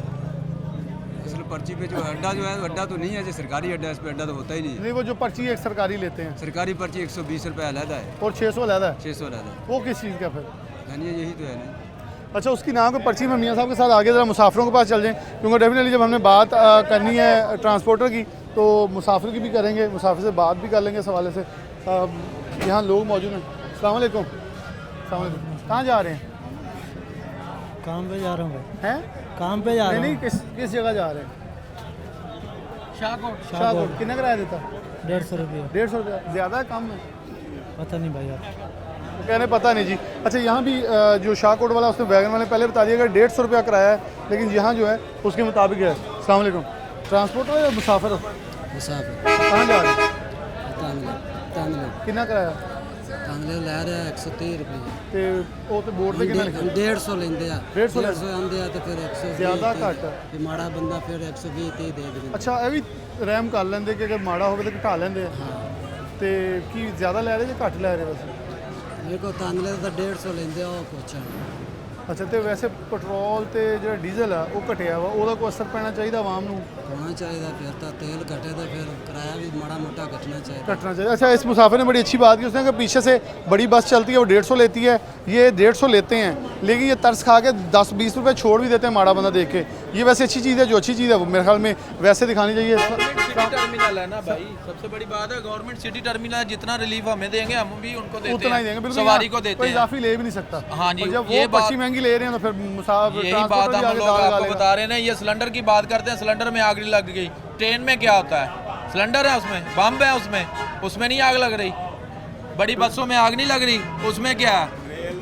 असल पर्ची पे जो अड्डा जो है, अड्डा तो नहीं है जो सरकारी अड्डा है, इस पर अड्डा तो होता ही नहीं है। नहीं, वो जो पर्ची एक सरकारी लेते हैं, सरकारी पर्ची 120 रुपये अलहदा है और 600 अलहदा है। 600 अलहदा है। वो किस चीज़ का फिर? यानी यही तो है ना। अच्छा, उसकी नाम की पर्ची में मियाँ साहब के साथ आगे ज़रा मुसाफिरों के पास चल जाएँ, क्योंकि डेफिनेटली जब हमने बात करनी है ट्रांसपोर्टर की तो मुसाफिर की भी करेंगे, मुसाफिर से बात भी कर लेंगे इस हवाले से। यहाँ लोग मौजूद हैं। अस्सलाम वालेकुम। अस्सलाम वालेकुम। कहाँ जा रहे हैं? काम पे जा रहा हूँ भाई। हैं? काम पे जा रहा नहीं हूँ। किस जगह जा रहे हैं? शाहकोट। कितना किराया देता? 150 रुपये। 150 रुपया ज़्यादा है कम है? पता नहीं भाई यार, कहने पता नहीं जी। अच्छा, यहाँ भी जो शाहकोट वाला उसने वैगन वाले पहले बता दिया कि 150 रुपया किराया है, लेकिन यहाँ जो है उसके मुताबिक है। अस्सलाम वालेकुम। ट्रांसपोर्ट हो या मुसाफिर हो? मुसाफिर कहाँ जा रहे हैं? तांगले कितना किराया? तांगले ਲੈ ਰਿਹਾ 130 रुपये ਤੇ ਉਹ ਤੇ ਬੋਰਡ ਤੇ ਕਿੰਨਾ ਲਿਖਿਆ? 150 ਲੈਂਦੇ ਆ 150 ਆਉਂਦੇ ਆ ਤੇ ਫਿਰ 120 ਜ਼ਿਆਦਾ ਘੱਟ ਆ। ਤੇ ਮਾੜਾ ਬੰਦਾ ਫਿਰ 120 30 ਦੇ ਦਿੰਦੇ। ਅੱਛਾ, ਇਹ ਵੀ ਰਹਿਮ ਕਰ ਲੈਂਦੇ ਕਿ ਅਗਰ ਮਾੜਾ ਹੋਵੇ ਤਾਂ ਘਟਾ ਲੈਂਦੇ ਆ। ਤੇ ਕੀ ਜ਼ਿਆਦਾ ਲੈ ਰਹੇ ਜਾਂ ਘੱਟ ਲੈ ਰਹੇ ਵੈਸੇ? ਮੇਰੇ ਕੋ ਤਾਂਗਲੇ ਦਾ 150 ਲੈਂਦੇ ਆ, ਉਹ ਪੁੱਛਾਂ। ਅੱਛਾ, ਤੇ ਵੈਸੇ ਪੈਟਰੋਲ ਤੇ ਜਿਹੜਾ ਡੀਜ਼ਲ ਆ ਉਹ ਘਟਿਆ ਵਾ, ਉਹਦਾ ਕੋਈ ਅਸਰ ਪੈਣਾ ਚਾਹੀਦਾ ਆਵਾਮ ਨੂੰ? होना चाहिए, फिर तो तेल घटे तो फिर किराया भी माड़ा मोटा घटना चाहिए। कटना चाहिए। अच्छा, इस मुसाफिर ने बड़ी अच्छी बात की, उसने कहा पीछे से बड़ी बस चलती है वो 150 लेती है, ये 150 लेते हैं, लेकिन ये तर्स खा के 10-20 रुपये छोड़ भी देते हैं माड़ा बंदा देख के। ये वैसे अच्छी चीज़ है, जो अच्छी चीज़ है वो मेरे ख्याल में वैसे दिखानी चाहिए। सिटी टर्मिनल है ना भाई, सबसे बड़ी बात है गवर्नमेंट सिटी टर्मिनल, जितना रिलीफ हमें देंगे हम भी उनको देते उतना ही देंगे, हैं, बिल्कुल। सवारी को देते कोई हैं। इजाफी ले भी नहीं सकता। हाँ जी, और जब ये वो पर्ची महंगी ले रहे हैं तो फिर मुसाफिर यही बात हम लोग आपको बता रहे हैं। ये सिलेंडर की बात करते हैं, सिलेंडर में आग नहीं लग गई। ट्रेन में क्या होता है? सिलेंडर है उसमें, बम है उसमें नहीं आग लग रही। बड़ी बसों में आग नहीं लग रही, उसमें क्या है?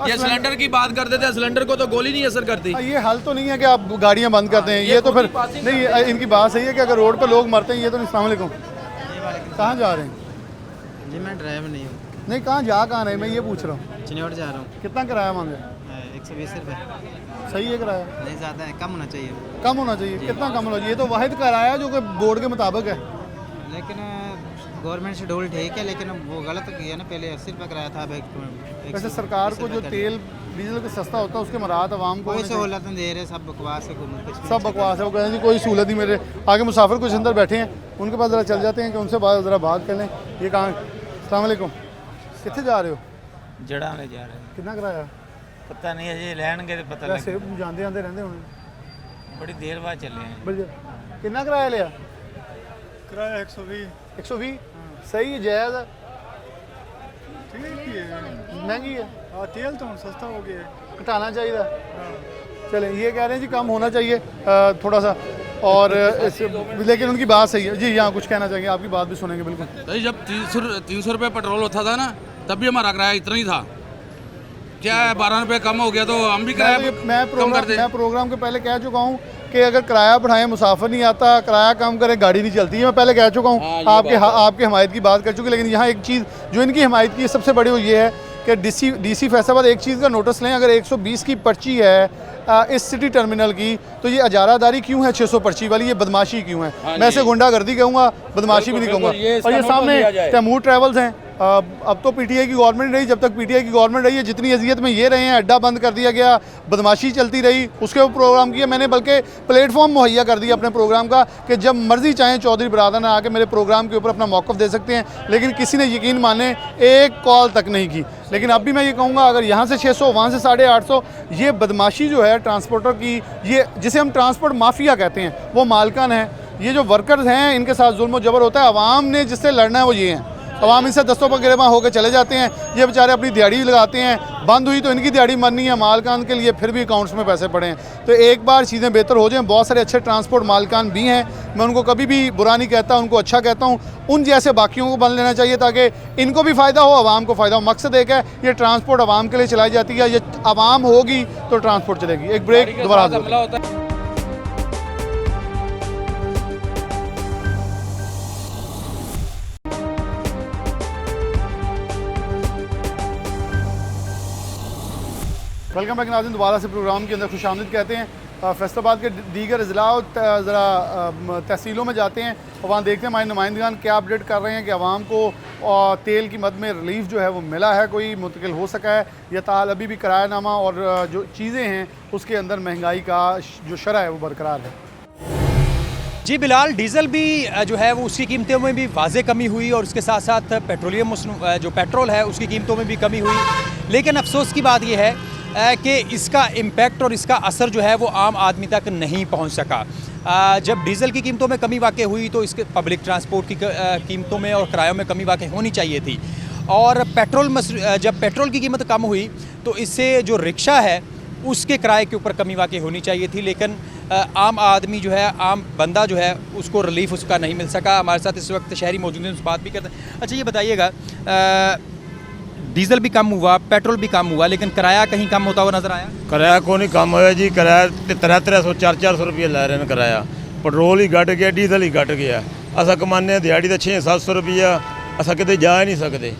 ये सिलेंडर की बात करते थे, सिलेंडर को तो गोली नहीं असर करती। ये हल तो नहीं है कि आप गाड़ियाँ बंद करते हैं, ये तो फिर नहीं। इनकी बात सही है कि अगर रोड पर लोग मरते हैं ये तो नहीं। अस्सलाम वालेकुम। कहाँ जा रहे हैं? जी मैं ड्राइवर नहीं हूँ। नहीं, कहाँ रहे हैं, मैं ये पूछ रहा हूँ। चिन्योट जा रहा हूँ। कितना किराया मांगे? 120 रुपये। सही है किराया? नहीं ज़्यादा है, कम होना चाहिए। कम होना चाहिए? कितना कम होना चाहिए? ये तो वाहिद किराया जो कि बोर्ड के मुताबिक है। लेकिन गवर्नमेंट शेड्यूल ठीक है, लेकिन वो गलत किया ना, पहले 80 रुपये कराया था। वैसे सरकार को जो तेल डीजल का सस्ता होता है उसके मराहत आवाम को कोई सहूलत नहीं दे रहे, सब बकवास है, कुछ सब बकवास है। वो कहते हैं जी कोई सहूलत नहीं। मेरे आगे मुसाफिर कुछ अंदर बैठे हैं, उनके पास ज़रा चल जाते हैं कि उनसे ज़रा बात कर लें। ये कहाँ? अस्सलाम वालेकुम। कितने जा रहे हो? जड़ाने जा रहे हैं। कितना किराया? पता नहीं है जी, लैनगे तो पता वैसे जाते आते रहते होने। बड़ी देर बाद चले हैं। बढ़िया। कितना किराया लिया? किराया 120। 120 सही है, जायज़ है? ठीक है, महंगी है? हाँ, तेल तो सस्ता हो गया है। घटाना चाहिए। चले, ये कह रहे हैं जी कम होना चाहिए थोड़ा सा, और लेकिन उनकी बात सही है जी। यहाँ कुछ कहना चाहिए, आपकी बात भी सुनेंगे बिल्कुल। जब 300 रुपये पेट्रोल होता था ना, तब भी हमारा किराया इतना ही था। क्या है, 12 रुपये कम हो गया तो हम भी किराया मैं प्रोग्राम के पहले कह चुका हूँ कि अगर किराया बढ़ाएं मुसाफिर नहीं आता, किराया कम करें गाड़ी नहीं चलती। मैं पहले कह चुका हूँ, आपकी हमायत की बात कर चुके, लेकिन यहाँ एक चीज़ जो इनकी हमायत की सबसे बड़ी वो ये है कि डीसी फैसलाबाद एक चीज़ का नोटिस लें, अगर 120 की पर्ची है इस सिटी टर्मिनल की, तो ये अजारादारी क्यों है 600 पर्ची वाली, ये बदमाशी क्यों है? मैं इसे गुंडागर्दी कहूँगा, बदमाशी भी नहीं कहूँगा। और ये सामने तैमूर ट्रैवल्स हैं, अब तो पीटीआई की गवर्नमेंट रही, जब तक पीटीआई की गवर्नमेंट रही है जितनी अजियत में ये रहे हैं, अड्डा बंद कर दिया गया, बदमाशी चलती रही, उसके ऊपर प्रोग्राम किया मैंने, बल्कि प्लेटफॉर्म मुहैया कर दिया अपने प्रोग्राम का कि जब मर्जी चाहें चौधरी बरादरान आके मेरे प्रोग्राम के ऊपर अपना मौक़िफ़ दे सकते हैं, लेकिन किसी ने यकीन माने एक कॉल तक नहीं की। लेकिन अब भी मैं ये कहूँगा, अगर यहाँ से 600 वहाँ से 850, ये बदमाशी जो है ट्रांसपोर्टर की, ये जिसे हम ट्रांसपोर्ट माफिया कहते हैं, वो मालकान है। ये जो वर्कर्स हैं इनके साथ जुल्म जबर होता है। अवाम ने जिससे लड़ना है वो ये हैं, अवाम इनसे दस्तों पर गिरफ्तार होकर चले जाते हैं, ये बेचारे अपनी दिहाड़ी लगाते हैं, बंद हुई तो इनकी दिहाड़ी मरनी है, मालकान के लिए फिर भी अकाउंट्स में पैसे पड़े हैं। तो एक बार चीज़ें बेहतर हो जाएं, बहुत सारे अच्छे ट्रांसपोर्ट मालकान भी हैं, मैं उनको कभी भी बुरा नहीं कहता, उनको अच्छा कहता हूँ, उन जैसे बाकियों को बन लेना चाहिए ताकि इनको भी फ़ायदा हो, आवाम को फ़ायदा हो। मकसद एक है, ये ट्रांसपोर्ट आवाम के लिए चलाई जाती है, ये आवाम होगी तो ट्रांसपोर्ट चलेगी। एक ब्रेक, दोबारा वेलकम बैक नाज़रीन, दोबारा से प्रोग्राम के अंदर खुशामदीद कहते हैं। फैसलाबाद के दीगर ज़िला ज़रा तहसीलों में जाते हैं और वहाँ देखते हैं हमारे नुमाइंदगान क्या अपडेट कर रहे हैं कि आवाम को तेल की मद में रिलीफ जो है वो मिला है, कोई मुंतकिल हो सका है या ताल अभी भी किरायानामा और जो चीज़ें हैं उसके अंदर महंगाई का जो शरह है वो बरकरार है। जी बिलाल, डीज़ल भी जो है वो उसकी कीमतों में भी वाज़े कमी हुई और उसके साथ साथ पेट्रोलियम जो पेट्रोल है उसकी कीमतों में भी कमी हुई, लेकिन अफसोस की बात यह है कि इसका इम्पैक्ट और इसका असर जो है वो आम आदमी तक नहीं पहुंच सका। जब डीज़ल की कीमतों में कमी वाक़ई हुई तो इसके पब्लिक ट्रांसपोर्ट की कीमतों में और किरायों में कमी वाक़ई होनी चाहिए थी, और जब पेट्रोल की कीमत कम हुई तो इससे जो रिक्शा है उसके किराए के ऊपर कमी वाक़ई होनी चाहिए थी, लेकिन आम आदमी जो है, आम बंदा जो है उसको रिलीफ उसका नहीं मिल सका। हमारे साथ इस वक्त शहरी मौजूद हैं, उस बात भी करते हैं। अच्छा ये बताइएगा, डीजल भी कम हुआ, पेट्रोल भी कम हुआ, लेकिन किराया कहीं कम होता हुआ नजर आया? किराया को नहीं कम होया जी, किराया 300 400 रुपये लै रहे हैं किराया। पेट्रोल ही घट गया, डीजल ही घट गया। असा कमाने दिहाड़ी तो 600-700 रुपया, असा कितने जा ही नहीं सकते,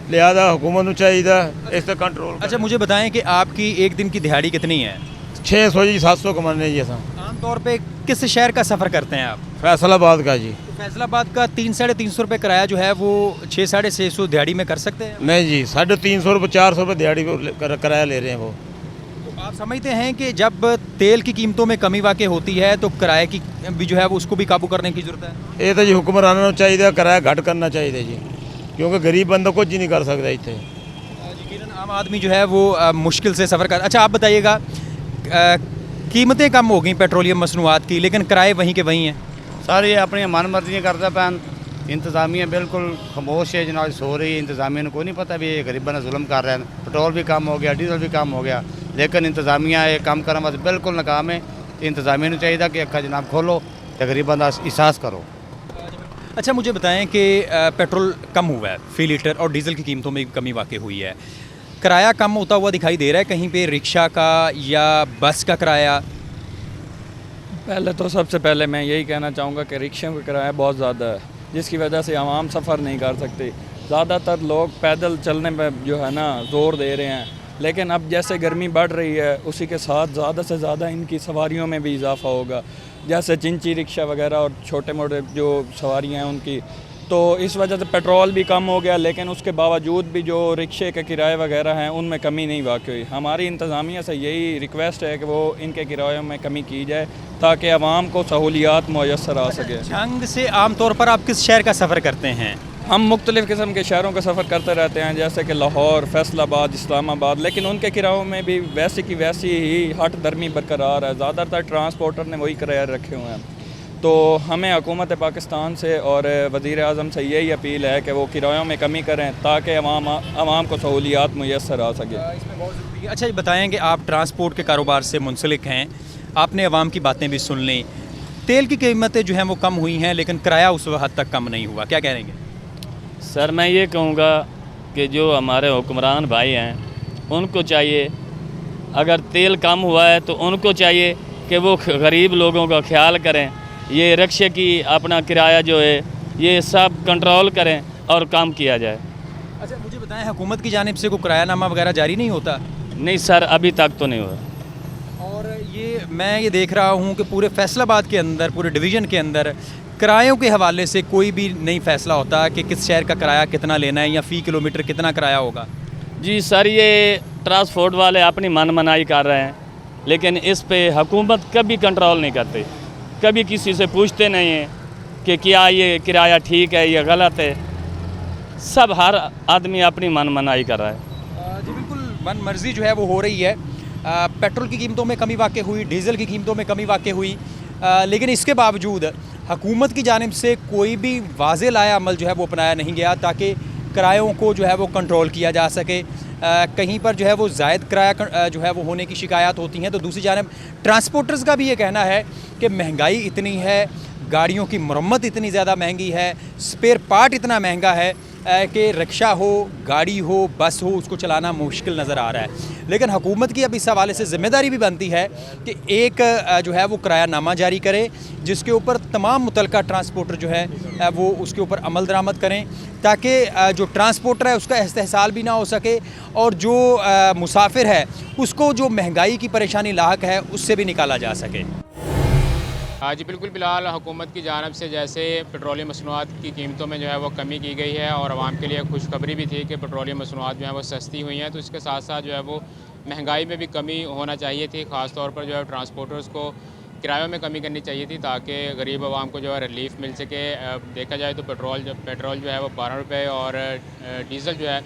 लिहाजा हुकूमत को चाहिए इस पर कंट्रोल। अच्छा मुझे बताएं कि आपकी एक दिन की दिहाड़ी कितनी है? 600 जी 700 कमाने जी। असा आमतौर पे किस शहर का सफ़र करते हैं आप? फैसलाबाद का जी। तो फैसलाबाद का 300-350 रुपये किराया जो है वो 600-650 दिहाड़ी में कर सकते हैं? नहीं जी, 350 रुपये 400 रुपये दिहाड़ी किराया ले रहे हैं वो। तो आप समझते हैं कि जब तेल की कीमतों में कमी वाक़ई होती है तो किराए की भी जो है वो उसको भी काबू करने की ज़रूरत है? ये तो जी हुक्मरानों चाहिए, किराया घट करना चाहिए जी, क्योंकि गरीब बंदा कुछ ही नहीं कर सकता इतने। यकीनन आम आदमी जो है वो मुश्किल से सफ़र कर। अच्छा आप बताइएगा, कीमतें कम हो गई पेट्रोलियम मसनूआत की, लेकिन किराए वहीं के वहीं हैं? सर ये अपनी मन मर्जी करता पैन, इंतज़ामिया बिल्कुल खामोश है जनाब, सो रही है। इंतज़ामिया को नहीं पता भी ये गरीबों ने जुल्म कर रहे हैं। पेट्रोल भी कम हो गया, डीजल भी कम हो गया, लेकिन इंतज़ामिया ये कम करने वास्ते बिल्कुल नाकाम है। इंतज़ामिया को चाहिए कि अखा जनाब खोलो तो गरीबों का एहसास करो। अच्छा मुझे बताएं कि पेट्रोल कम हुआ है फ़ी लीटर और डीज़ल की कीमतों में कमी वाक़ई हुई है, किराया कम होता हुआ दिखाई दे रहा है कहीं पे रिक्शा का या बस का किराया? पहले तो सबसे पहले मैं यही कहना चाहूँगा कि रिक्शा का किराया बहुत ज़्यादा है, जिसकी वजह से आवाम सफ़र नहीं कर सकते। ज़्यादातर लोग पैदल चलने पर जो है ना ज़ोर दे रहे हैं, लेकिन अब जैसे गर्मी बढ़ रही है उसी के साथ ज़्यादा से ज़्यादा इनकी सवारियों में भी इजाफा होगा, जैसे चिंची रिक्शा वगैरह और छोटे मोटे जो सवारियाँ हैं उनकी। तो इस वजह से पेट्रोल भी कम हो गया, लेकिन उसके बावजूद भी जो रिक्शे के किराए वगैरह हैं उनमें कमी नहीं वाक़ई हुई। हमारी इंतज़ामिया से यही रिक्वेस्ट है कि वो इनके किरायों में कमी की जाए ताकि आवाम को सहूलियात मुयस्सर आ सके। जंग से आम तौर पर आप किस शहर का सफ़र करते हैं? हम मुख्तलिफ़ किस्म के शहरों का सफ़र करते रहते हैं, जैसे कि लाहौर, फैसलाबाद, इस्लामाबाद, लेकिन उनके किरायों में भी वैसी की वैसी ही हट दरमी बरकरार है। ज़्यादातर ट्रांसपोर्टर ने वही किराए रखे हुए हैं। तो हमें हुकूमत पाकिस्तान से और वज़ीर आज़म से यही अपील है कि वो किरायों में कमी करें ताकि आवाम को सहूलियात मुयस्सर आ सके। अच्छा ये बताएं कि आप ट्रांसपोर्ट के कारोबार से मुंसलिक हैं, आपने आवाम की बातें भी सुन ली, तेल की कीमतें जो हैं वो कम हुई हैं लेकिन किराया उस हद तक कम नहीं हुआ, क्या कहेंगे? सर मैं ये कहूँगा कि जो हमारे हुक्मरान भाई हैं उनको चाहिए, अगर तेल कम हुआ है तो उनको चाहिए कि वो गरीब लोगों का ख्याल करें, ये रिक्शे की अपना किराया जो है ये सब कंट्रोल करें और काम किया जाए। अच्छा मुझे बताएं, हुकूमत की जानिब से कोई किरायानामा वगैरह जारी नहीं होता? नहीं सर, अभी तक तो नहीं हुआ। और मैं ये देख रहा हूँ कि पूरे फैसलाबाद के अंदर, पूरे डिवीज़न के अंदर किरायों के हवाले से कोई भी नहीं फ़ैसला होता कि किस शहर का किराया कितना लेना है या फ़ी किलोमीटर कितना किराया होगा। जी सर, ये ट्रांसपोर्ट वाले अपनी मनमानी कर रहे हैं, लेकिन इस पे हुकूमत कभी कंट्रोल नहीं करती, कभी किसी से पूछते नहीं हैं कि क्या ये किराया ठीक है या गलत है। सब हर आदमी अपनी मनमानी कर रहा है। जी बिल्कुल, मन मर्जी जो है वो हो रही है। पेट्रोल की कीमतों में कमी वाक़ई हुई, डीज़ल की कीमतों में कमी वाक़ई हुई, लेकिन इसके बावजूद हुकूमत की जानिब से कोई भी वाज़े लाया अमल जो है वो अपनाया नहीं गया ताकि किरायों को जो है वो कंट्रोल किया जा सके। कहीं पर जो है वो ज़ायद किराया जो है वो होने की शिकायत होती हैं, तो दूसरी जानिब ट्रांसपोर्टर्स का भी ये कहना है कि महंगाई इतनी है, गाड़ियों की मरम्मत इतनी ज़्यादा महंगी है, स्पेयर पार्ट इतना महंगा है कि रिक्शा हो, गाड़ी हो, बस हो, उसको चलाना मुश्किल नज़र आ रहा है। लेकिन हुकूमत की अब इस हवाले से ज़िम्मेदारी भी बनती है कि एक जो है वो किरायानामा जारी करे जिसके ऊपर तमाम मुतलका ट्रांसपोर्टर जो है वो उसके ऊपर अमल दरामद करें ताकि जो ट्रांसपोर्टर है उसका इस्तेहसाल भी ना हो सके और जो मुसाफिर है उसको जो महंगाई की परेशानी लाहक है उससे भी निकाला जा सके। हाँ जी बिल्कुल, बिलाल हुकूमत की जानब से जैसे पेट्रोलियम मसनूआत की कीमतों में जो है वो कमी की गई है और आवाम के लिए खुशखबरी भी थी कि पेट्रोलियम मसनूआत जो है वो सस्ती हुई हैं, तो इसके साथ साथ जो है वो महंगाई में भी कमी होना चाहिए थी। ख़ास तौर पर जो है ट्रांसपोर्टर्स को किरायों में कमी करनी चाहिए थी ताकि गरीब आवाम को जो है रिलीफ मिल सके। देखा जाए तो पेट्रोल जो है वो 12 रुपये और डीज़ल जो है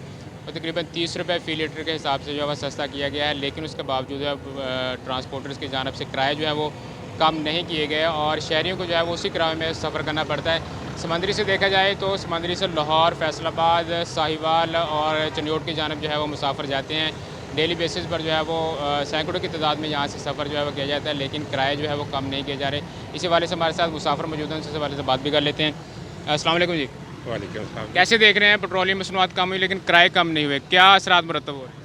वो तकरीबन 30 रुपये फ़ी लीटर के हिसाब से जो है वह सस्ता किया गया है, लेकिन उसके बावजूद जो है ट्रांसपोर्टर्स की जानब से किराए जो है वो कम नहीं किए गए और शहरियों को जो है वो उसी किराए में सफ़र करना पड़ता है। समंदरी से देखा जाए तो समंदरी से लाहौर, फैसलाबाद, साहिवाल और चंडियोट की जानब जो है वो मुसाफिर जाते हैं। डेली बेसिस पर जो है वो सैकड़ों की तादाद में यहाँ से सफ़र जो है वो किया जाता है, लेकिन किराए जो है वो कम नहीं किए जा रहे। इसी हवाले से हमारे साथ मुसाफिर मौजूद हैं, उनसे हवाले से बात भी कर लेते हैं। अस्सलाम वालेकुम जी। वालेकुम अस्सलाम। कैसे देख रहे हैं पेट्रोलियम मसनूआत कम हुई लेकिन किराए कम नहीं हुए, क्या असरात मुरतब हो रहे हैं?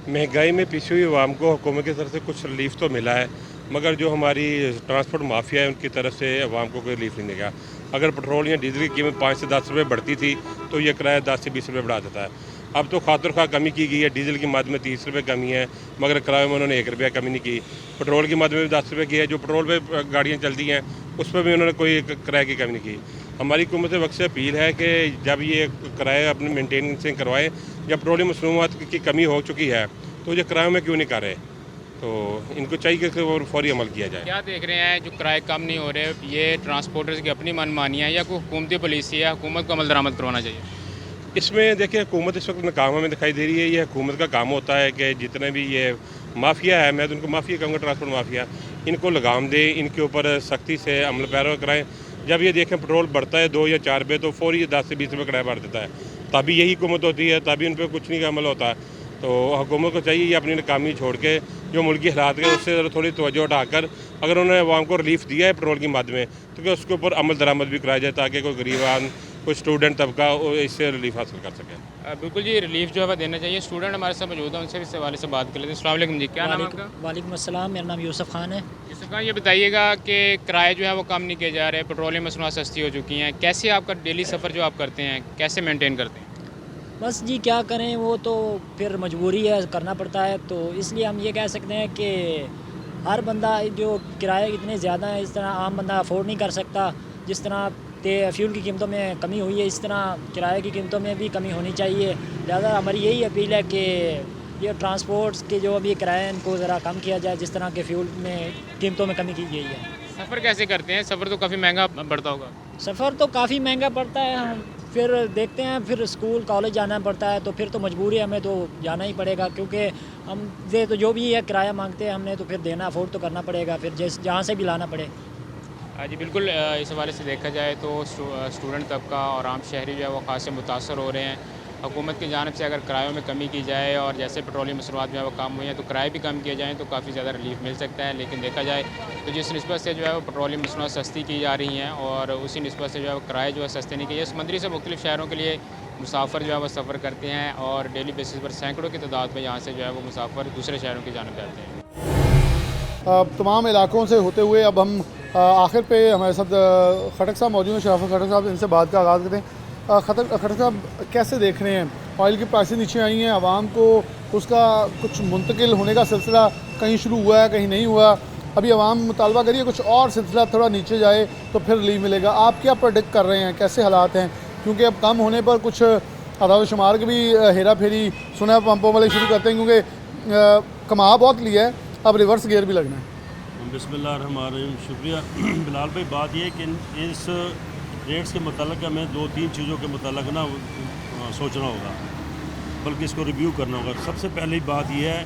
महंगाई में पिछी हुई आवाम को हुकूमत की तरफ से कुछ रिलीफ तो मिला है, मगर जो हमारी ट्रांसपोर्ट माफिया है उनकी तरफ से आवाम को कोई रिलीफ नहीं मिलेगा। अगर पेट्रोल या डीजल की कीमत 5 से 10 रुपये बढ़ती थी तो ये किराया 10 से 20 रुपये बढ़ा देता है। अब तो खातिर खा कमी की गई है, डीजल की मद में 30 रुपये कमी है, मगर किराए में उन्होंने 1 रुपया कमी नहीं की। पेट्रोल की मद में भी 10 रुपये की है, जो पेट्रोल पे गाड़ियाँ चलती हैं उस पर भी उन्होंने कोई किराए की कमी नहीं की। हमारी हुकूमत वक्त से अपील है कि जब ये किराए अपने मेंटेनेंस करवाएं, जब पेट्रोलियम मसनूआत की कमी हो चुकी है तो ये किराए में क्यों नहीं कर रहे, तो इनको चाहिए कि वो फौरी अमल किया जाए। क्या देख रहे हैं जो किराए कम नहीं हो रहे, ये ट्रांसपोर्टर्स की अपनी मनमानी है या कोई हुकूमती पॉलिसी है, हुकूमत को अमल दरामद करवाना चाहिए? इसमें देखिए हुकूमत इस वक्त नाकाम हमें दिखाई दे रही है। ये हुकूमत का काम होता है कि जितने भी ये माफिया है, मैं तो उनको माफिया कहूँगा, ट्रांसपोर्ट माफिया, इनको लगाम दें, इनके ऊपर सख्ती से अमल पैरवा कराएं। जब ये देखें पेट्रोल बढ़ता है 2 या 4 रुपये तो फौरी 10 से 20 रुपये किराया बढ़ देता है, तभी यही हुकूमत होती है, तभी उन पर कुछ नहीं का अमल होता है। तो हुकूमत को चाहिए ये अपनी नाकामी छोड़ के जो मुल्की हालात है उससे थोड़ी तवज्जो उठाकर अगर उन्होंने अवाम को रिलीफ दिया है पेट्रोल की मद में तो क्या उसके ऊपर अमल दरामद भी कराया जाए ताकि कोई गरीब आदमी, कोई स्टूडेंट तबका इससे रिलीफ हासिल कर सके। बिल्कुल जी, रिलीफ जो है देना चाहिए। स्टूडेंट हमारे साथ मौजूद हैं, उनसे इस हवाले से बात कर लेते हैं। अस्सलाम वालेकुम जी, क्या नाम है आपका? वालेकुम अस्सलाम, मेरा नाम यूसुफ खान है। यूसुफ खान, ये बताइएगा कि किराए जो है वो कम नहीं किए जा रहे, पेट्रोलियम मसनूआत सस्ती हो चुकी हैं, कैसे आपका डेली सफ़र जो आप करते हैं कैसे मेनटेन करते हैं? बस जी क्या करें, वो तो फिर मजबूरी है, करना पड़ता है। तो इसलिए हम ये कह सकते हैं कि हर बंदा जो किराए इतने ज़्यादा हैं, इस तरह आम बंदा अफोर्ड नहीं कर सकता। जिस तरह फ्यूल की कीमतों में कमी हुई है, इस तरह किराए की कीमतों में भी कमी होनी चाहिए। लिहाजा हमारी यही अपील है कि ये ट्रांसपोर्ट्स के जो अभी किराए हैं इनको ज़रा कम किया जाए, जिस तरह के फ्यूल में कीमतों में कमी की गई है। सफ़र कैसे करते हैं? सफ़र तो काफ़ी महंगा पड़ता होगा। सफ़र तो काफ़ी महंगा पड़ता है, हम फिर देखते हैं, फिर स्कूल कॉलेज जाना पड़ता है, तो फिर तो मजबूरी है, हमें तो जाना ही पड़ेगा क्योंकि हम दे तो जो भी है किराया मांगते हैं हमने तो फिर देना, अफोर्ड तो करना पड़ेगा, फिर जहाँ से भी लाना पड़े। हाँ जी बिल्कुल, इस हवाले से देखा जाए तो स्टूडेंट तबका और आम शहरी जो है वो खासे मुतासर हो रहे हैं। हुकूमत की जानिब से अगर किरायों में कमी की जाए और जैसे पेट्रोलियम मसनूआत जो है वो कम हुई हैं तो किराए भी कम किए जाएँ तो काफ़ी ज़्यादा रिलीफ मिल सकता है। लेकिन देखा जाए तो जिस निस्बत से जो है वो पेट्रोलियम मसनूआत सस्ती की जा रही हैं और उसी निस्बत से जो है वो किराए जो है सस्ते नहीं किए। समंदरी से मुख्तलिफ शहरों के लिए मुसाफिर जो है वो सफ़र करते हैं और डेली बेसिस पर सैकड़ों की तादाद में यहाँ से जो है वो मुसाफिर दूसरे शहरों की जानिब जाते हैं। तमाम इलाकों से होते हुए अब हम आखिर पे हमारे साथ खटक साहब मौजूद हैं, शराफत खटक साहब, इनसे बात का आगाज़ करते हैं। खटक साहब, कैसे देख रहे हैं ऑयल की प्राइसें नीचे आई हैं, आवाम को उसका कुछ मुंतकिल होने का सिलसिला कहीं शुरू हुआ है, कहीं नहीं हुआ, अभी आवाम मुतालबा करिए कुछ और सिलसिला थोड़ा नीचे जाए तो फिर रिलीफ मिलेगा, आप क्या प्रेडिक्ट कर रहे हैं, कैसे हालात हैं? क्योंकि अब कम होने पर कुछ आदाद शुमार की भी हेरा फेरी सुना पंपों वाले शुरू करते हैं, क्योंकि कमा बहुत लिया है, अब रिवर्स गियर भी लगना है। बिस्मिल्लाहिर्रहमानिर्रहीम, शुक्रिया बिलाल भाई। बात यह है कि इस रेट्स के मतलब हमें 2-3 चीज़ों के मतलब ना सोचना होगा, बल्कि इसको रिव्यू करना होगा। सबसे पहली बात यह है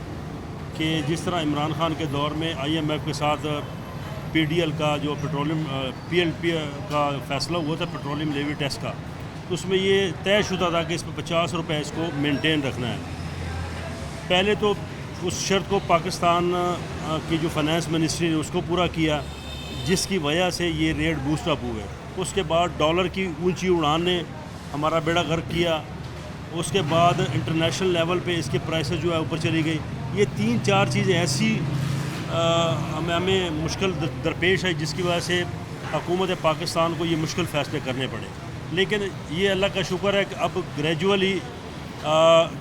कि जिस तरह इमरान खान के दौर में IMF के साथ PDL का जो पेट्रोलियम PLP का फ़ैसला हुआ था, पेट्रोलियम लेवी टैक्स का, तो उसमें ये तयशुदा था कि इस पर 50 रुपये इसको मेंटेन रखना है। पहले तो उस शर्त को पाकिस्तान की जो फाइनेंस मिनिस्ट्री ने उसको पूरा किया, जिसकी वजह से ये रेट बूस्टअप हुए। उसके बाद डॉलर की ऊंची उड़ान ने हमारा बेड़ा गर्क किया। उसके बाद इंटरनेशनल लेवल पे इसके प्राइसेस जो है ऊपर चली गई। ये 3-4 चीज़ें ऐसी हमें मुश्किल दरपेश है, जिसकी वजह से हुकूमत पाकिस्तान को ये मुश्किल फ़ैसले करने पड़े। लेकिन ये अल्लाह का शुक्र है कि अब ग्रेजुअली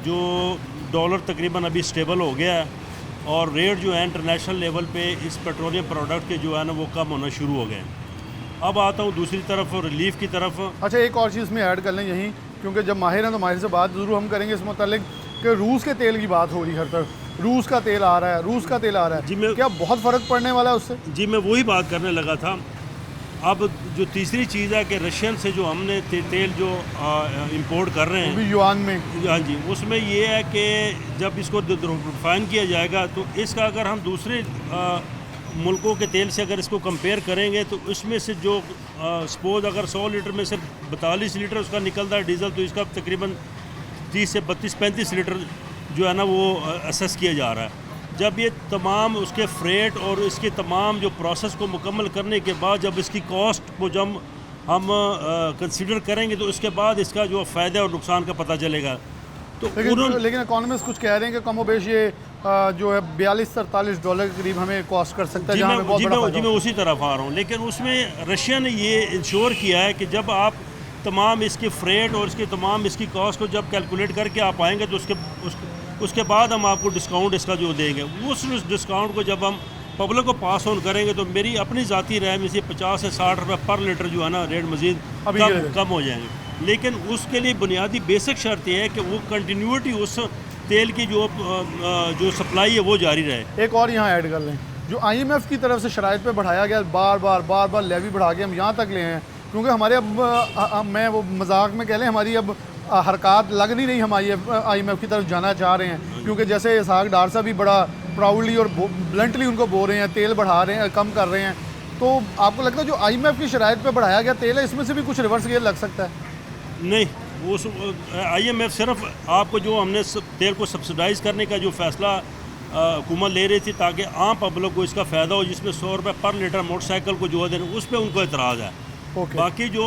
जो डॉलर तकरीबन अभी स्टेबल हो गया है और रेट जो है इंटरनेशनल लेवल पे इस पेट्रोलियम प्रोडक्ट के जो है ना वो कम होना शुरू हो गए हैं। अब आता हूँ दूसरी तरफ, रिलीफ की तरफ। अच्छा, एक और चीज़ में ऐड कर लें यहीं, क्योंकि जब माहिर हैं तो माहिर से बात ज़रूर हम करेंगे इस मुतालिक कि रूस के तेल की बात हो रही हर तरफ, रूस का तेल आ रहा है, रूस का तेल आ रहा है जी। मैं क्या बहुत फ़र्क पड़ने वाला है उससे? जी मैं वही बात करने लगा था। अब जो तीसरी चीज़ है कि रशियन से जो हमने तेल जो इंपोर्ट कर रहे हैं युआन में, हाँ जी, उसमें ये है कि जब इसको रिफाइन किया जाएगा तो इसका अगर हम दूसरे मुल्कों के तेल से अगर इसको कंपेयर करेंगे तो इसमें से जो सपोज अगर 100 लीटर में सिर्फ 42 लीटर उसका निकलता है डीजल, तो इसका तकरीबन 30 से 32-35 लीटर जो है ना वो असेस किया जा रहा है। जब ये तमाम उसके फ्रेट और इसके तमाम जो प्रोसेस को मुकम्मल करने के बाद जब इसकी कॉस्ट को जब हम कंसीडर करेंगे तो उसके बाद इसका जो फ़ायदा और नुकसान का पता चलेगा। तो लेकिन इकोनॉमिस्ट कुछ कह रहे हैं कि कम बेश ये जो है $42-43 के करीब हमें कॉस्ट कर सकता है। जी मैं उसी तरफ आ रहा हूँ, लेकिन उसमें रशिया ने ये इंश्योर किया है कि जब आप तमाम इसके फ्रेट और इसके तमाम इसकी कॉस्ट को जब कैलकुलेट करके आप आएंगे तो उसके बाद हम आपको डिस्काउंट इसका जो देंगे, उस डिस्काउंट को जब हम पब्लिक को पास ऑन करेंगे तो मेरी अपनी ज़ाती राय में से 50 से 60 रुपये पर लीटर जो है ना रेट मज़ीद कम हो जाएंगे। लेकिन उसके लिए बुनियादी बेसिक शर्त यह है कि वो कंटिन्यूटी उस तेल की जो सप्लाई है वो जारी रहे। एक और यहाँ ऐड कर लें, जो IMF की तरफ से शराइत पे बढ़ाया गया, बार बार लेवी बढ़ा के हम यहाँ तक ले हैं, क्योंकि हमारे अब मैं वो मजाक में कह लें हमारी अब हरकत लग नहीं रही, हम IMF की तरफ जाना चाह रहे हैं, क्योंकि जैसे इसहाक डार साहब भी बड़ा प्राउडली और ब्लंटली उनको बोल रहे हैं तेल बढ़ा रहे हैं, कम कर रहे हैं। तो आपको लगता है जो IMF की शराइत पे बढ़ाया गया तेल है इसमें से भी कुछ रिवर्स गियर लग सकता है? नहीं, वो IMF सिर्फ आपको जो हमने तेल को सब्सिडाइज़ करने का जो फ़ैसला हुकूमत ले रही थी ताकि आम पब्लिक को इसका फ़ायदा हो, जिसमें 100 रुपये पर लीटर मोटरसाइकिल को जो देना, उस पर उनको एतराज़ है। बाकी जो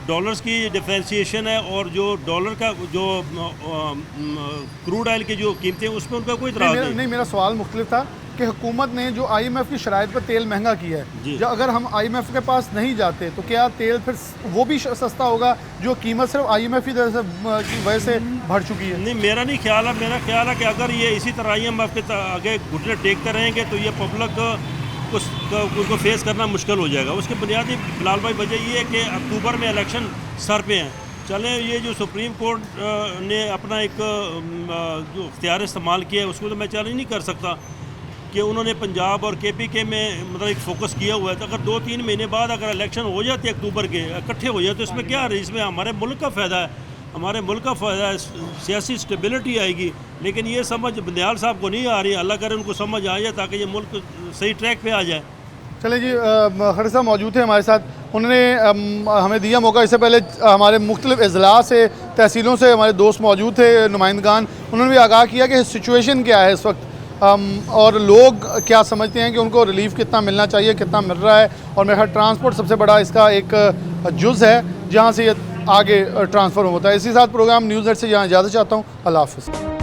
डॉलर्स की डिफरेंशिएशन है और जो डॉलर का जो क्रूड ऑयल की जो कीमतें उस पर उनका कोई इतराज़ नहीं। मेरा सवाल मुख्तलिफ था कि हुकूमत ने जो IMF की शराइत पर तेल महंगा किया है, जब अगर हम IMF के पास नहीं जाते तो क्या तेल फिर वो भी सस्ता होगा जो कीमत सिर्फ IMF की तरह से की वजह से बढ़ चुकी है? नहीं, मेरा नहीं ख्याल है। मेरा ख्याल है कि अगर ये इसी तरह IMF के आगे घुटने टेकते रहेंगे तो ये पब्लिक उसको फेस करना मुश्किल हो जाएगा। उसके बुनियादी बिलाल भाई वजह ये है कि अक्टूबर में इलेक्शन सर पे हैं। चले ये जो सुप्रीम कोर्ट ने अपना एक जो इख्तियार इस्तेमाल किया है उसको तो मैं चैलेंज नहीं कर सकता कि उन्होंने पंजाब और KPK में मतलब एक फ़ोकस किया हुआ है। तो अगर 2-3 महीने बाद अगर इलेक्शन हो जाते अक्टूबर के इकट्ठे हो जाए तो इसमें क्या है, इसमें हमारे मुल्क का फ़ायदा है, हमारे मुल्क का फ़ायदा है, सियासी स्टेबिलिटी आएगी। लेकिन ये समझ बंदयाल साहब को नहीं आ रही, अल्लाह करे उनको समझ आ जाए ताकि ये मुल्क सही ट्रैक पे आ जाए। चले जी, खड़े साहब मौजूद थे हमारे साथ, उन्होंने हमें दिया मौका। इससे पहले हमारे मुख्तलिफ अजला से तहसीलों से हमारे दोस्त मौजूद थे, नुमाइंदगान, उन्होंने भी आगाह किया कि सिचुएशन क्या है इस वक्त और लोग क्या समझते हैं कि उनको रिलीफ कितना मिलना चाहिए, कितना मिल रहा है। और मेरा ख्याल ट्रांसपोर्ट सबसे बड़ा इसका एक जुज़ है जहाँ से ये आगे ट्रांसफ़र होता है। इसी साथ प्रोग्राम न्यूज़ नेट से यहाँ इजाज़त चाहता हूँ। अल्लाह हाफ़िज़।